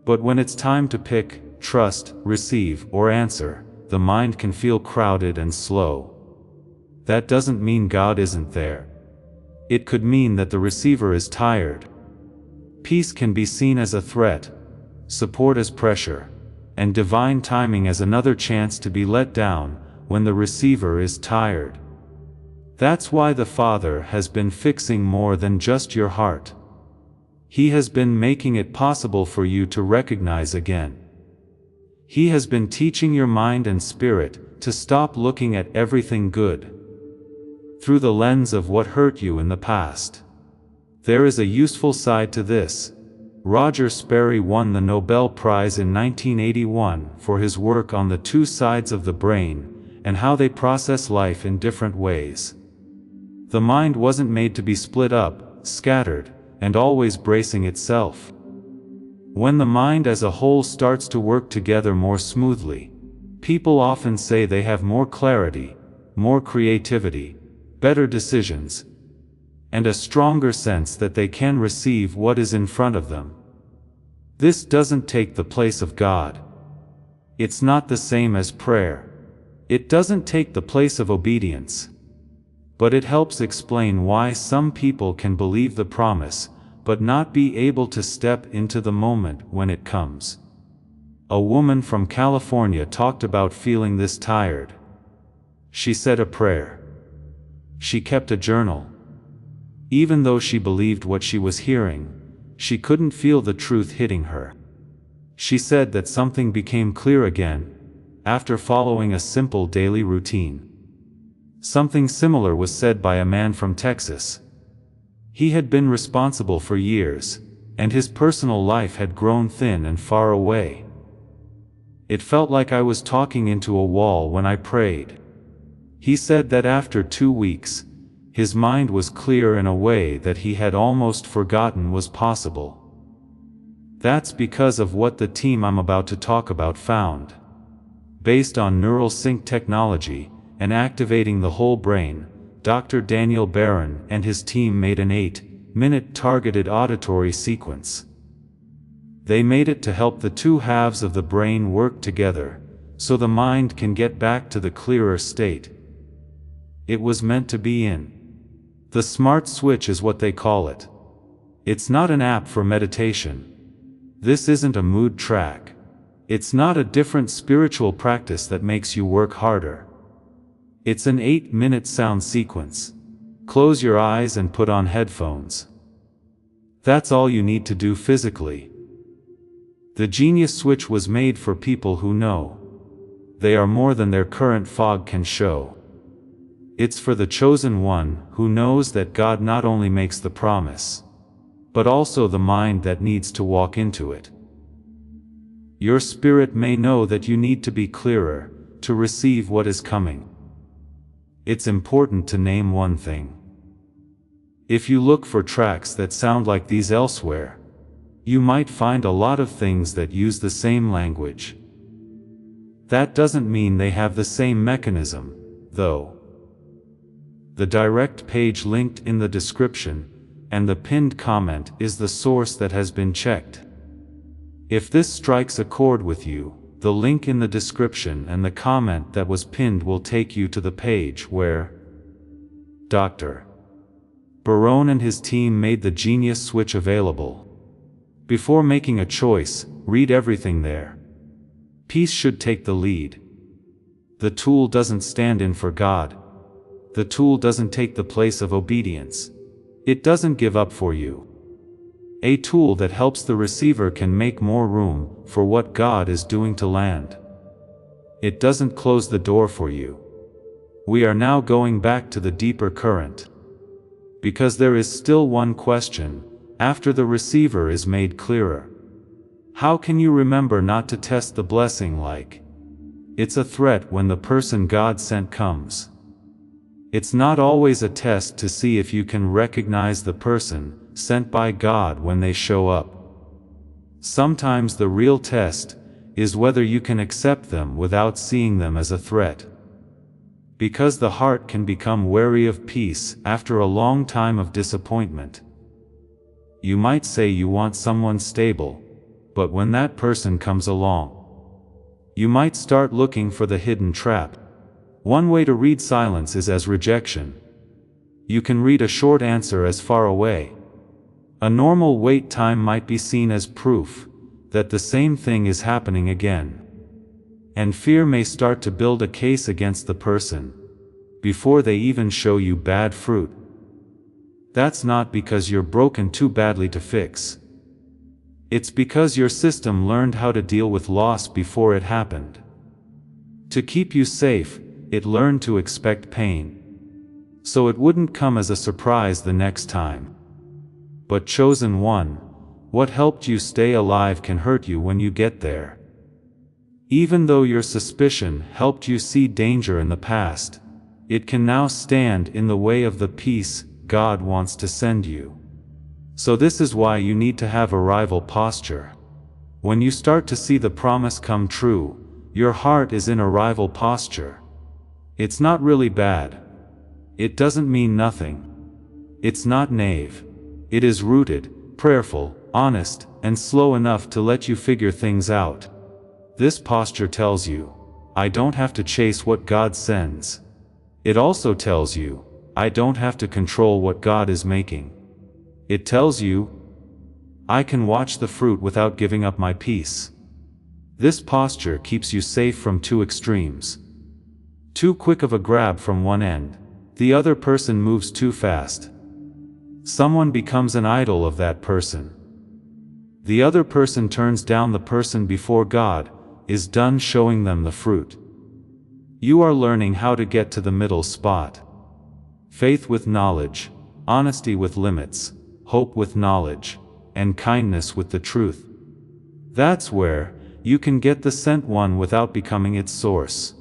But when it's time to pick, trust, receive, or answer, the mind can feel crowded and slow. That doesn't mean God isn't there. It could mean that the receiver is tired. Peace can be seen as a threat, support as pressure, and divine timing as another chance to be let down when the receiver is tired. That's why the Father has been fixing more than just your heart. He has been making it possible for you to recognize again. He has been teaching your mind and spirit to stop looking at everything good through the lens of what hurt you in the past. There is a useful side to this. Roger Sperry won the Nobel Prize in 1981 for his work on the two sides of the brain and how they process life in different ways. The mind wasn't made to be split up, scattered, and always bracing itself. When the mind as a whole starts to work together more smoothly, people often say they have more clarity, more creativity, better decisions, and a stronger sense that they can receive what is in front of them. This doesn't take the place of God. It's not the same as prayer. It doesn't take the place of obedience. But it helps explain why some people can believe the promise, but not be able to step into the moment when it comes. A woman from California talked about feeling this tired. She said a prayer. She kept a journal. Even though she believed what she was hearing, she couldn't feel the truth hitting her. She said that something became clear again, after following a simple daily routine. Something similar was said by a man from Texas. He had been responsible for years, and his personal life had grown thin and far away. It felt like I was talking into a wall when I prayed. He said that after 2 weeks, his mind was clear in a way that he had almost forgotten was possible. That's because of what the team I'm about to talk about found. Based on neural sync technology and activating the whole brain, Dr. Daniel Barron and his team made an 8-minute targeted auditory sequence. They made it to help the two halves of the brain work together, so the mind can get back to the clearer state it was meant to be in. The smart switch is what they call it. It's not an app for meditation. This isn't a mood track. It's not a different spiritual practice that makes you work harder. It's an 8-minute sound sequence. Close your eyes and put on headphones. That's all you need to do physically. The Genius Switch was made for people who know they are more than their current fog can show. It's for the chosen one who knows that God not only makes the promise, but also the mind that needs to walk into it. Your spirit may know that you need to be clearer to receive what is coming. It's important to name one thing. If you look for tracks that sound like these elsewhere, you might find a lot of things that use the same language. That doesn't mean they have the same mechanism, though. The direct page linked in the description and the pinned comment is the source that has been checked. If this strikes a chord with you, the link in the description and the comment that was pinned will take you to the page where Dr. Barron and his team made the Genius Switch available. Before making a choice, read everything there. Peace should take the lead. The tool doesn't stand in for God. The tool doesn't take the place of obedience. It doesn't give up for you. A tool that helps the receiver can make more room for what God is doing to land. It doesn't close the door for you. We are now going back to the deeper current. Because there is still one question, after the receiver is made clearer. How can you remember not to test the blessing like it's a threat when the person God sent comes? It's not always a test to see if you can recognize the person sent by God when they show up. Sometimes the real test is whether you can accept them without seeing them as a threat. Because the heart can become wary of peace after a long time of disappointment. You might say you want someone stable, but when that person comes along, you might start looking for the hidden trap. One way to read silence is as rejection. You can read a short answer as far away. A normal wait time might be seen as proof that the same thing is happening again. And fear may start to build a case against the person before they even show you bad fruit. That's not because you're broken too badly to fix. It's because your system learned how to deal with loss before it happened. To keep you safe, it learned to expect pain, so it wouldn't come as a surprise the next time. But chosen one, what helped you stay alive can hurt you when you get there. Even though your suspicion helped you see danger in the past, It can now stand in the way of the peace God wants to send you. So this is why you need to have arrival posture. When you start to see the promise come true, your heart is in arrival posture. It's not really bad. It doesn't mean nothing. It's not naive. It is rooted, prayerful, honest, and slow enough to let you figure things out. This posture tells you, I don't have to chase what God sends. It also tells you, I don't have to control what God is making. It tells you, I can watch the fruit without giving up my peace. This posture keeps you safe from two extremes. Too quick of a grab from one end, the other person moves too fast. Someone becomes an idol of that person. The other person turns down the person before God is done showing them the fruit. You are learning how to get to the middle spot. Faith with knowledge, honesty with limits, hope with knowledge, and kindness with the truth. That's where you can get the sent one without becoming its source.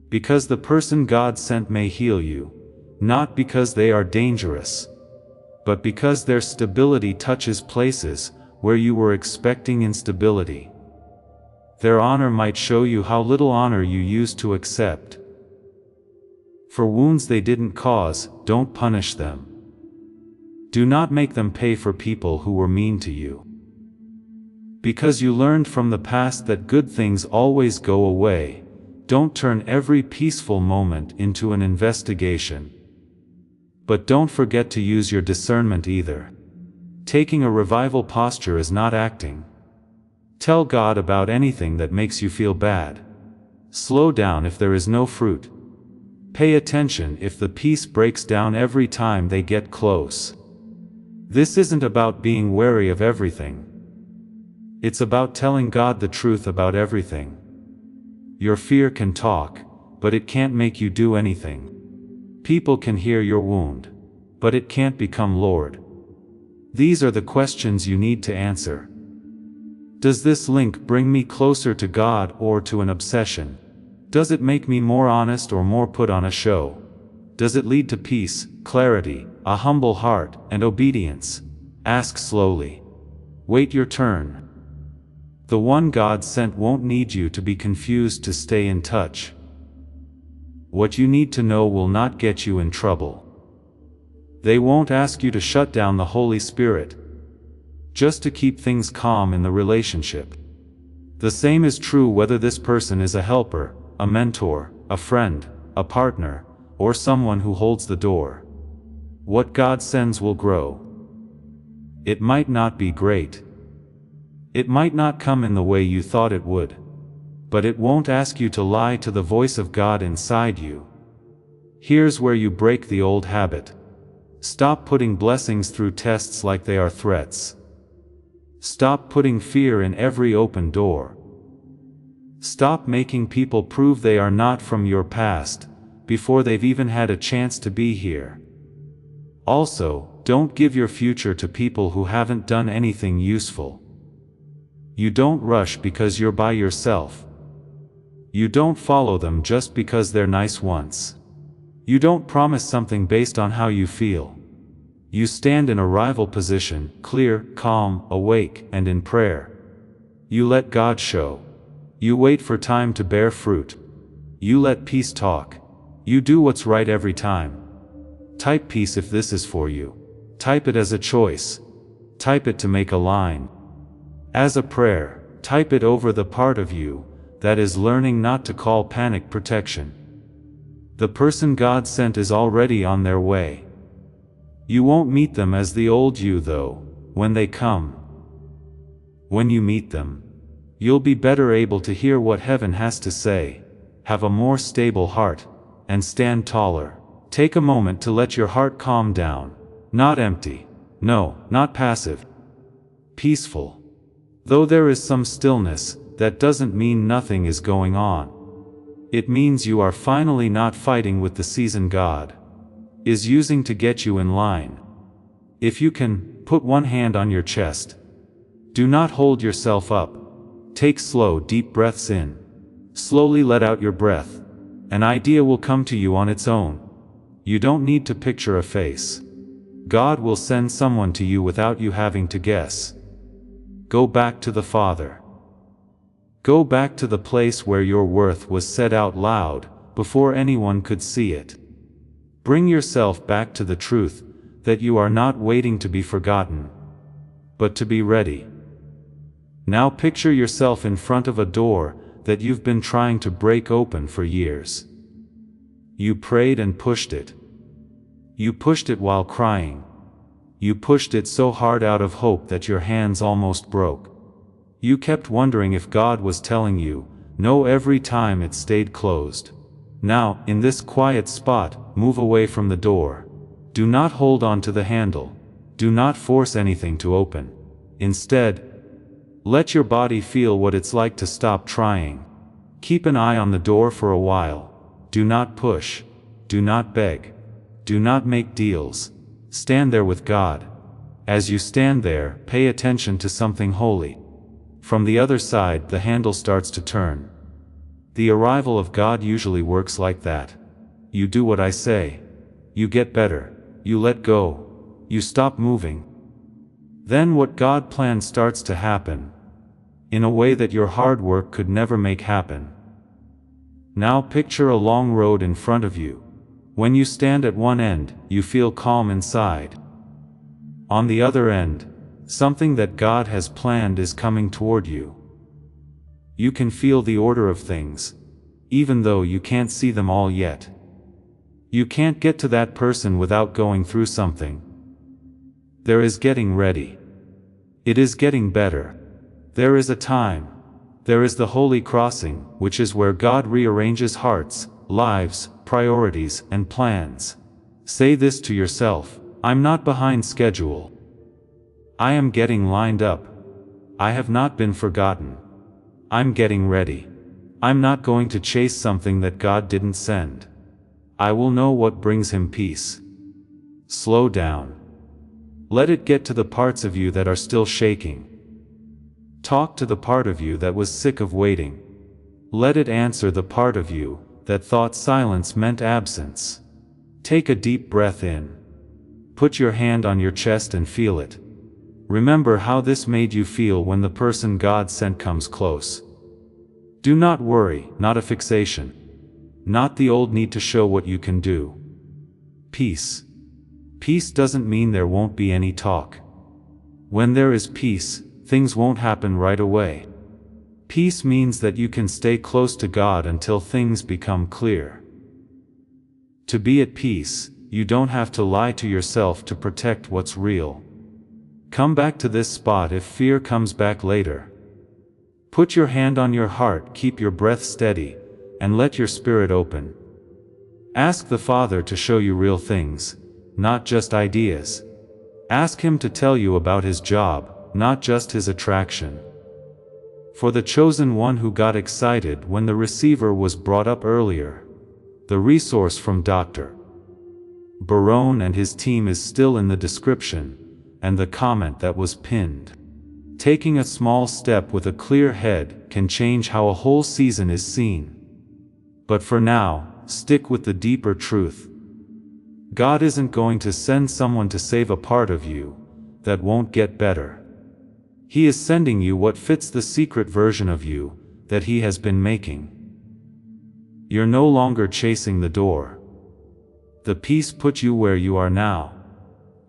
Because the person God sent may heal you, not because they are dangerous, but because their stability touches places where you were expecting instability. Their honor might show you how little honor you used to accept. For wounds they didn't cause, don't punish them. Do not make them pay for people who were mean to you. Because you learned from the past that good things always go away, don't turn every peaceful moment into an investigation. But don't forget to use your discernment either. Taking a revival posture is not acting. Tell God about anything that makes you feel bad. Slow down if there is no fruit. Pay attention if the peace breaks down every time they get close. This isn't about being wary of everything. It's about telling God the truth about everything. Your fear can talk, but it can't make you do anything. People can hear your wound, but it can't become Lord. These are the questions you need to answer. Does this link bring me closer to God or to an obsession? Does it make me more honest or more put on a show? Does it lead to peace, clarity, a humble heart, and obedience? Ask slowly. Wait your turn. The one God sent won't need you to be confused to stay in touch. What you need to know will not get you in trouble. They won't ask you to shut down the Holy Spirit, just to keep things calm in the relationship. The same is true whether this person is a helper, a mentor, a friend, a partner, or someone who holds the door. What God sends will grow. It might not be great. It might not come in the way you thought it would. But it won't ask you to lie to the voice of God inside you. Here's where you break the old habit. Stop putting blessings through tests like they are threats. Stop putting fear in every open door. Stop making people prove they are not from your past, before they've even had a chance to be here. Also, don't give your future to people who haven't done anything useful. You don't rush because you're by yourself. You don't follow them just because they're nice once. You don't promise something based on how you feel. You stand in a rival position, clear, calm, awake, and in prayer. You let God show. You wait for time to bear fruit. You let peace talk. You do what's right every time. Type peace if this is for you. Type it as a choice. Type it to make a line. As a prayer, type it over the part of you that is learning not to call panic protection. The person God sent is already on their way. You won't meet them as the old you though, when they come. When you meet them, you'll be better able to hear what heaven has to say, have a more stable heart, and stand taller. Take a moment to let your heart calm down. Not empty. No, not passive. Peaceful. Though there is some stillness, that doesn't mean nothing is going on. It means you are finally not fighting with the season God is using to get you in line. If you can, put one hand on your chest. Do not hold yourself up. Take slow, deep breaths in. Slowly let out your breath. An idea will come to you on its own. You don't need to picture a face. God will send someone to you without you having to guess. Go back to the Father. Go back to the place where your worth was said out loud, before anyone could see it. Bring yourself back to the truth, that you are not waiting to be forgotten, but to be ready. Now picture yourself in front of a door that you've been trying to break open for years. You prayed and pushed it. You pushed it while crying. You pushed it so hard out of hope that your hands almost broke. You kept wondering if God was telling you no every time it stayed closed. Now, in this quiet spot, move away from the door. Do not hold on to the handle. Do not force anything to open. Instead, let your body feel what it's like to stop trying. Keep an eye on the door for a while. Do not push. Do not beg. Do not make deals. Stand there with God. As you stand there, pay attention to something holy. From the other side, the handle starts to turn. The arrival of God usually works like that. You do what I say. You get better. You let go. You stop moving. Then what God planned starts to happen, in a way that your hard work could never make happen. Now picture a long road in front of you. When you stand at one end, you feel calm inside. On the other end, something that God has planned is coming toward you. You can feel the order of things, even though you can't see them all yet. You can't get to that person without going through something. There is getting ready. It is getting better. There is a time. There is the holy crossing, which is where God rearranges hearts, lives, priorities, and plans. Say this to yourself: I'm not behind schedule. I am getting lined up. I have not been forgotten. I'm getting ready. I'm not going to chase something that God didn't send. I will know what brings Him peace. Slow down. Let it get to the parts of you that are still shaking. Talk to the part of you that was sick of waiting. Let it answer the part of you that thought silence meant absence. Take a deep breath in. Put your hand on your chest and feel it. Remember how this made you feel when the person God sent comes close. Do not worry, not a fixation. Not the old need to show what you can do. Peace. Peace doesn't mean there won't be any talk. When there is peace, things won't happen right away. Peace means that you can stay close to God until things become clear. To be at peace, you don't have to lie to yourself to protect what's real. Come back to this spot if fear comes back later. Put your hand on your heart, keep your breath steady, and let your spirit open. Ask the Father to show you real things, not just ideas. Ask Him to tell you about His job, not just His attraction. For the chosen one who got excited when the receiver was brought up earlier, the resource from Dr. Barone and his team is still in the description, and the comment that was pinned. Taking a small step with a clear head can change how a whole season is seen. But for now, stick with the deeper truth. God isn't going to send someone to save a part of you that won't get better. He is sending you what fits the secret version of you that He has been making. You're no longer chasing the door. The peace put you where you are now.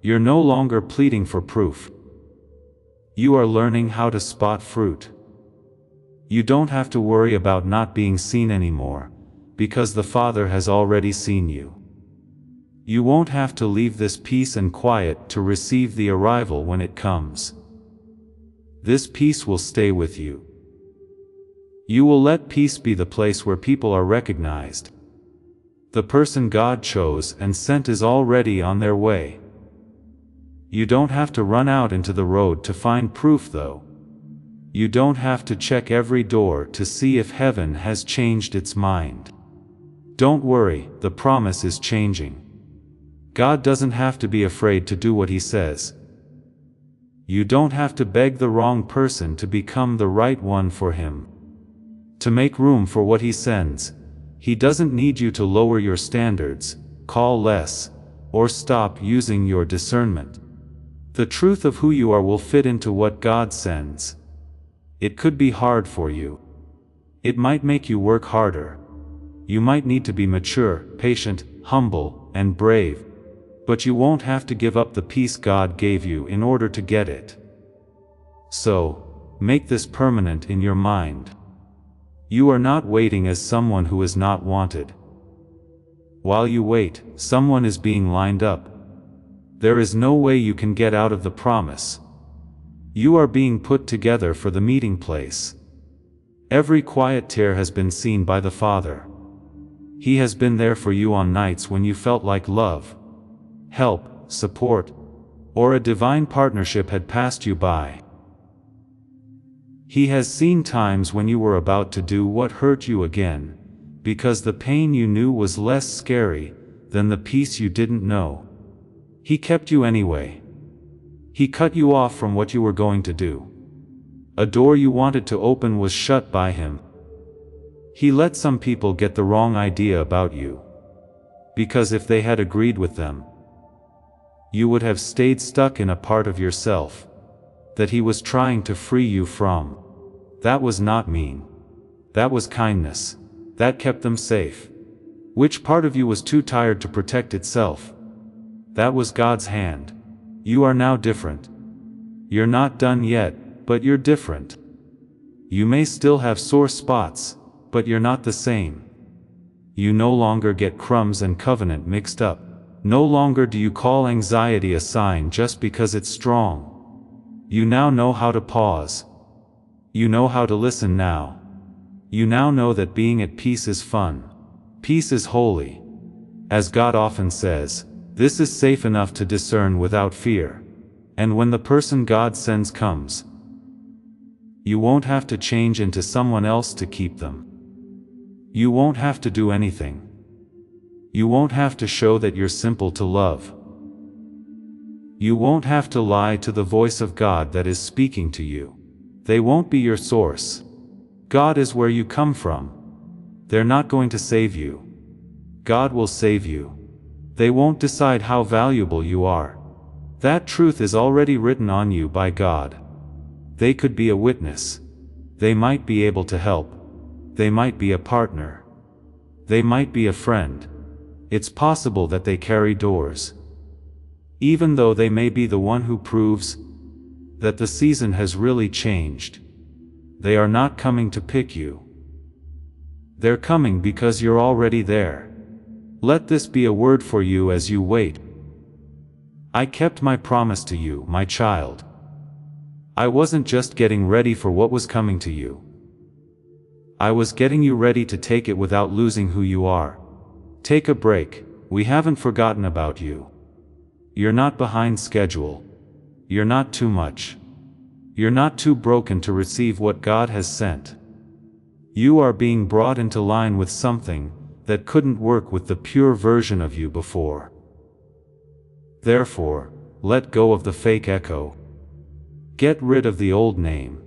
You're no longer pleading for proof. You are learning how to spot fruit. You don't have to worry about not being seen anymore, because the Father has already seen you. You won't have to leave this peace and quiet to receive the arrival when it comes. This peace will stay with you. You will let peace be the place where people are recognized. The person God chose and sent is already on their way. You don't have to run out into the road to find proof, though. You don't have to check every door to see if heaven has changed its mind. Don't worry, the promise is changing. God doesn't have to be afraid to do what He says. You don't have to beg the wrong person to become the right one for Him. To make room for what He sends, He doesn't need you to lower your standards, call less, or stop using your discernment. The truth of who you are will fit into what God sends. It could be hard for you. It might make you work harder. You might need to be mature, patient, humble, and brave. But you won't have to give up the peace God gave you in order to get it. So, make this permanent in your mind. You are not waiting as someone who is not wanted. While you wait, someone is being lined up. There is no way you can get out of the promise. You are being put together for the meeting place. Every quiet tear has been seen by the Father. He has been there for you on nights when you felt like love, help, support, or a divine partnership had passed you by. He has seen times when you were about to do what hurt you again, because the pain you knew was less scary than the peace you didn't know. He kept you anyway. He cut you off from what you were going to do. A door you wanted to open was shut by him. He let some people get the wrong idea about you, because if they had agreed with them, you would have stayed stuck in a part of yourself that he was trying to free you from. That was not mean. That was kindness. That kept them safe. Which part of you was too tired to protect itself? That was God's hand. You are now different. You're not done yet, but you're different. You may still have sore spots, but you're not the same. You no longer get crumbs and covenant mixed up. No longer do you call anxiety a sign just because it's strong. You now know how to pause. You know how to listen now. You now know that being at peace is fun. Peace is holy. As God often says, this is safe enough to discern without fear. And when the person God sends comes, you won't have to change into someone else to keep them. You won't have to do anything. You won't have to show that you're simple to love. You won't have to lie to the voice of God that is speaking to you. They won't be your source. God is where you come from. They're not going to save you. God will save you. They won't decide how valuable you are. That truth is already written on you by God. They could be a witness. They might be able to help. They might be a partner. They might be a friend. It's possible that they carry doors. Even though they may be the one who proves that the season has really changed. They are not coming to pick you. They're coming because you're already there. Let this be a word for you as you wait. I kept my promise to you, my child. I wasn't just getting ready for what was coming to you. I was getting you ready to take it without losing who you are. Take a break. We haven't forgotten about you. You're not behind schedule. You're not too much. You're not too broken to receive what God has sent. You are being brought into line with something that couldn't work with the pure version of you before. Therefore, let go of the fake echo. Get rid of the old name.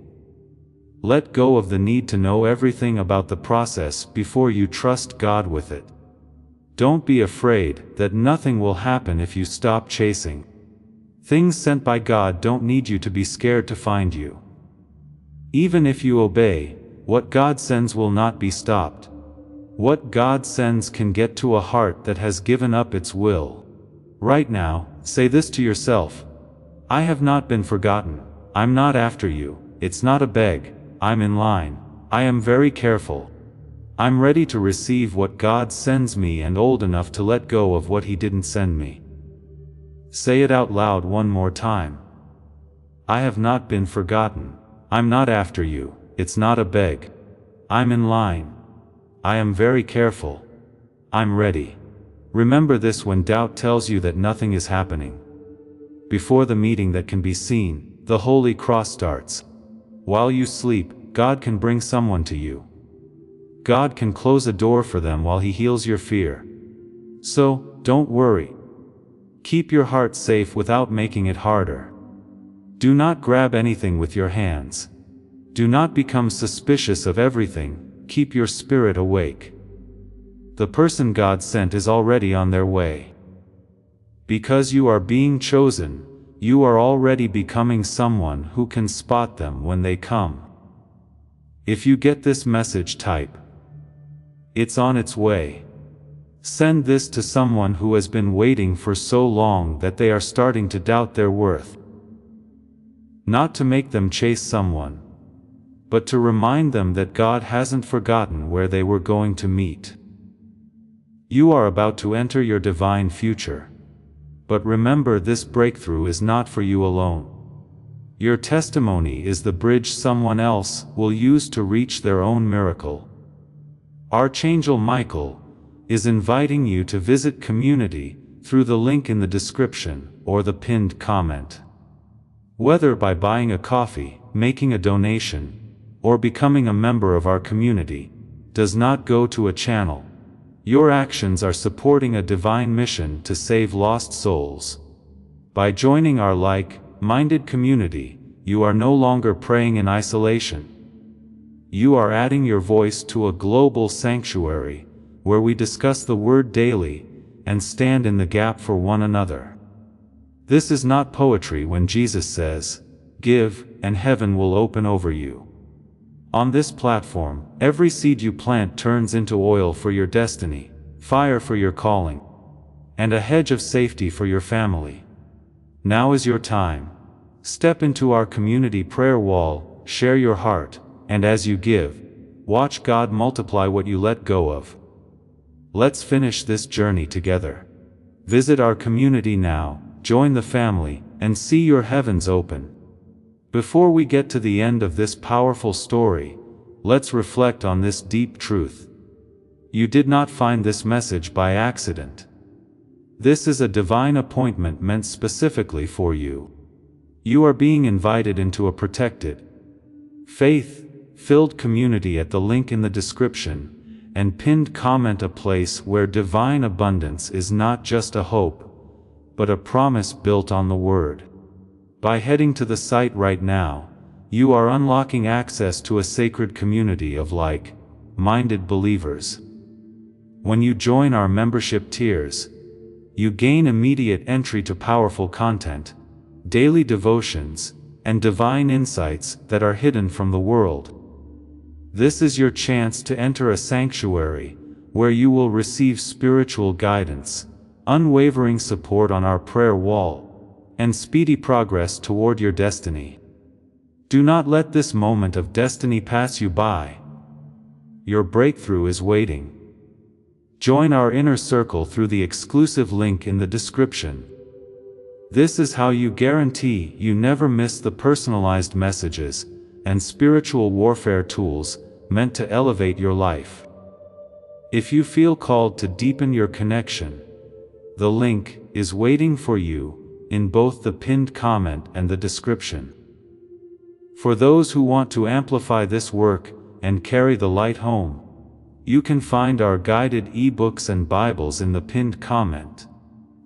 Let go of the need to know everything about the process before you trust God with it. Don't be afraid that nothing will happen if you stop chasing. Things sent by God don't need you to be scared to find you. Even if you obey, what God sends will not be stopped. What God sends can get to a heart that has given up its will. Right now, say this to yourself. I have not been forgotten. I'm not after you. It's not a beg. I'm in line. I am very careful. I'm ready to receive what God sends me and old enough to let go of what He didn't send me. Say it out loud one more time. I have not been forgotten. I'm not after you. It's not a beg. I'm in line. I am very careful. I'm ready. Remember this when doubt tells you that nothing is happening. Before the meeting that can be seen, the Holy Cross starts. While you sleep, God can bring someone to you. God can close a door for them while He heals your fear. So, don't worry. Keep your heart safe without making it harder. Do not grab anything with your hands. Do not become suspicious of everything. Keep your spirit awake. the person God sent is already on their way. Because you are being chosen, you are already becoming someone who can spot them when they come. If you get this message, type, "It's on its way." Send this to someone who has been waiting for so long that they are starting to doubt their worth. Not to make them chase someone, but to remind them that God hasn't forgotten where they were going to meet. You are about to enter your divine future. But remember, this breakthrough is not for you alone. Your testimony is the bridge someone else will use to reach their own miracle. Archangel Michael is inviting you to visit community through the link in the description or the pinned comment. Whether by buying a coffee, making a donation, or becoming a member of our community, does not go to a channel. Your actions are supporting a divine mission to save lost souls. By joining our like-minded community, you are no longer praying in isolation. You are adding your voice to a global sanctuary, where we discuss the Word daily, and stand in the gap for one another. This is not poetry when Jesus says, "Give, and heaven will open over you." On this platform, every seed you plant turns into oil for your destiny, fire for your calling, and a hedge of safety for your family. Now is your time. Step into our community prayer wall, share your heart, and as you give, watch God multiply what you let go of. Let's finish this journey together. Visit our community now, join the family, and see your heavens open. Before we get to the end of this powerful story, let's reflect on this deep truth. You did not find this message by accident. This is a divine appointment meant specifically for you. You are being invited into a protected, faith-filled community at the link in the description and pinned comment, a place where divine abundance is not just a hope, but a promise built on the Word. By heading to the site right now, you are unlocking access to a sacred community of like-minded believers. When you join our membership tiers, you gain immediate entry to powerful content, daily devotions, and divine insights that are hidden from the world. This is your chance to enter a sanctuary, where you will receive spiritual guidance, unwavering support on our prayer wall, and speedy progress toward your destiny. Do not let this moment of destiny pass you by. Your breakthrough is waiting. Join our inner circle through the exclusive link in the description. This is how you guarantee you never miss the personalized messages and spiritual warfare tools meant to elevate your life. If you feel called to deepen your connection, the link is waiting for you in both the pinned comment and the description. For those who want to amplify this work and carry the light home, you can find our guided ebooks and Bibles in the pinned comment.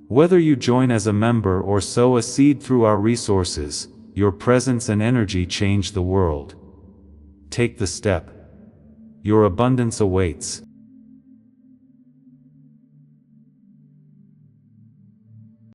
Whether you join as a member or sow a seed through our resources, your presence and energy change the world. Take the step. Your abundance awaits.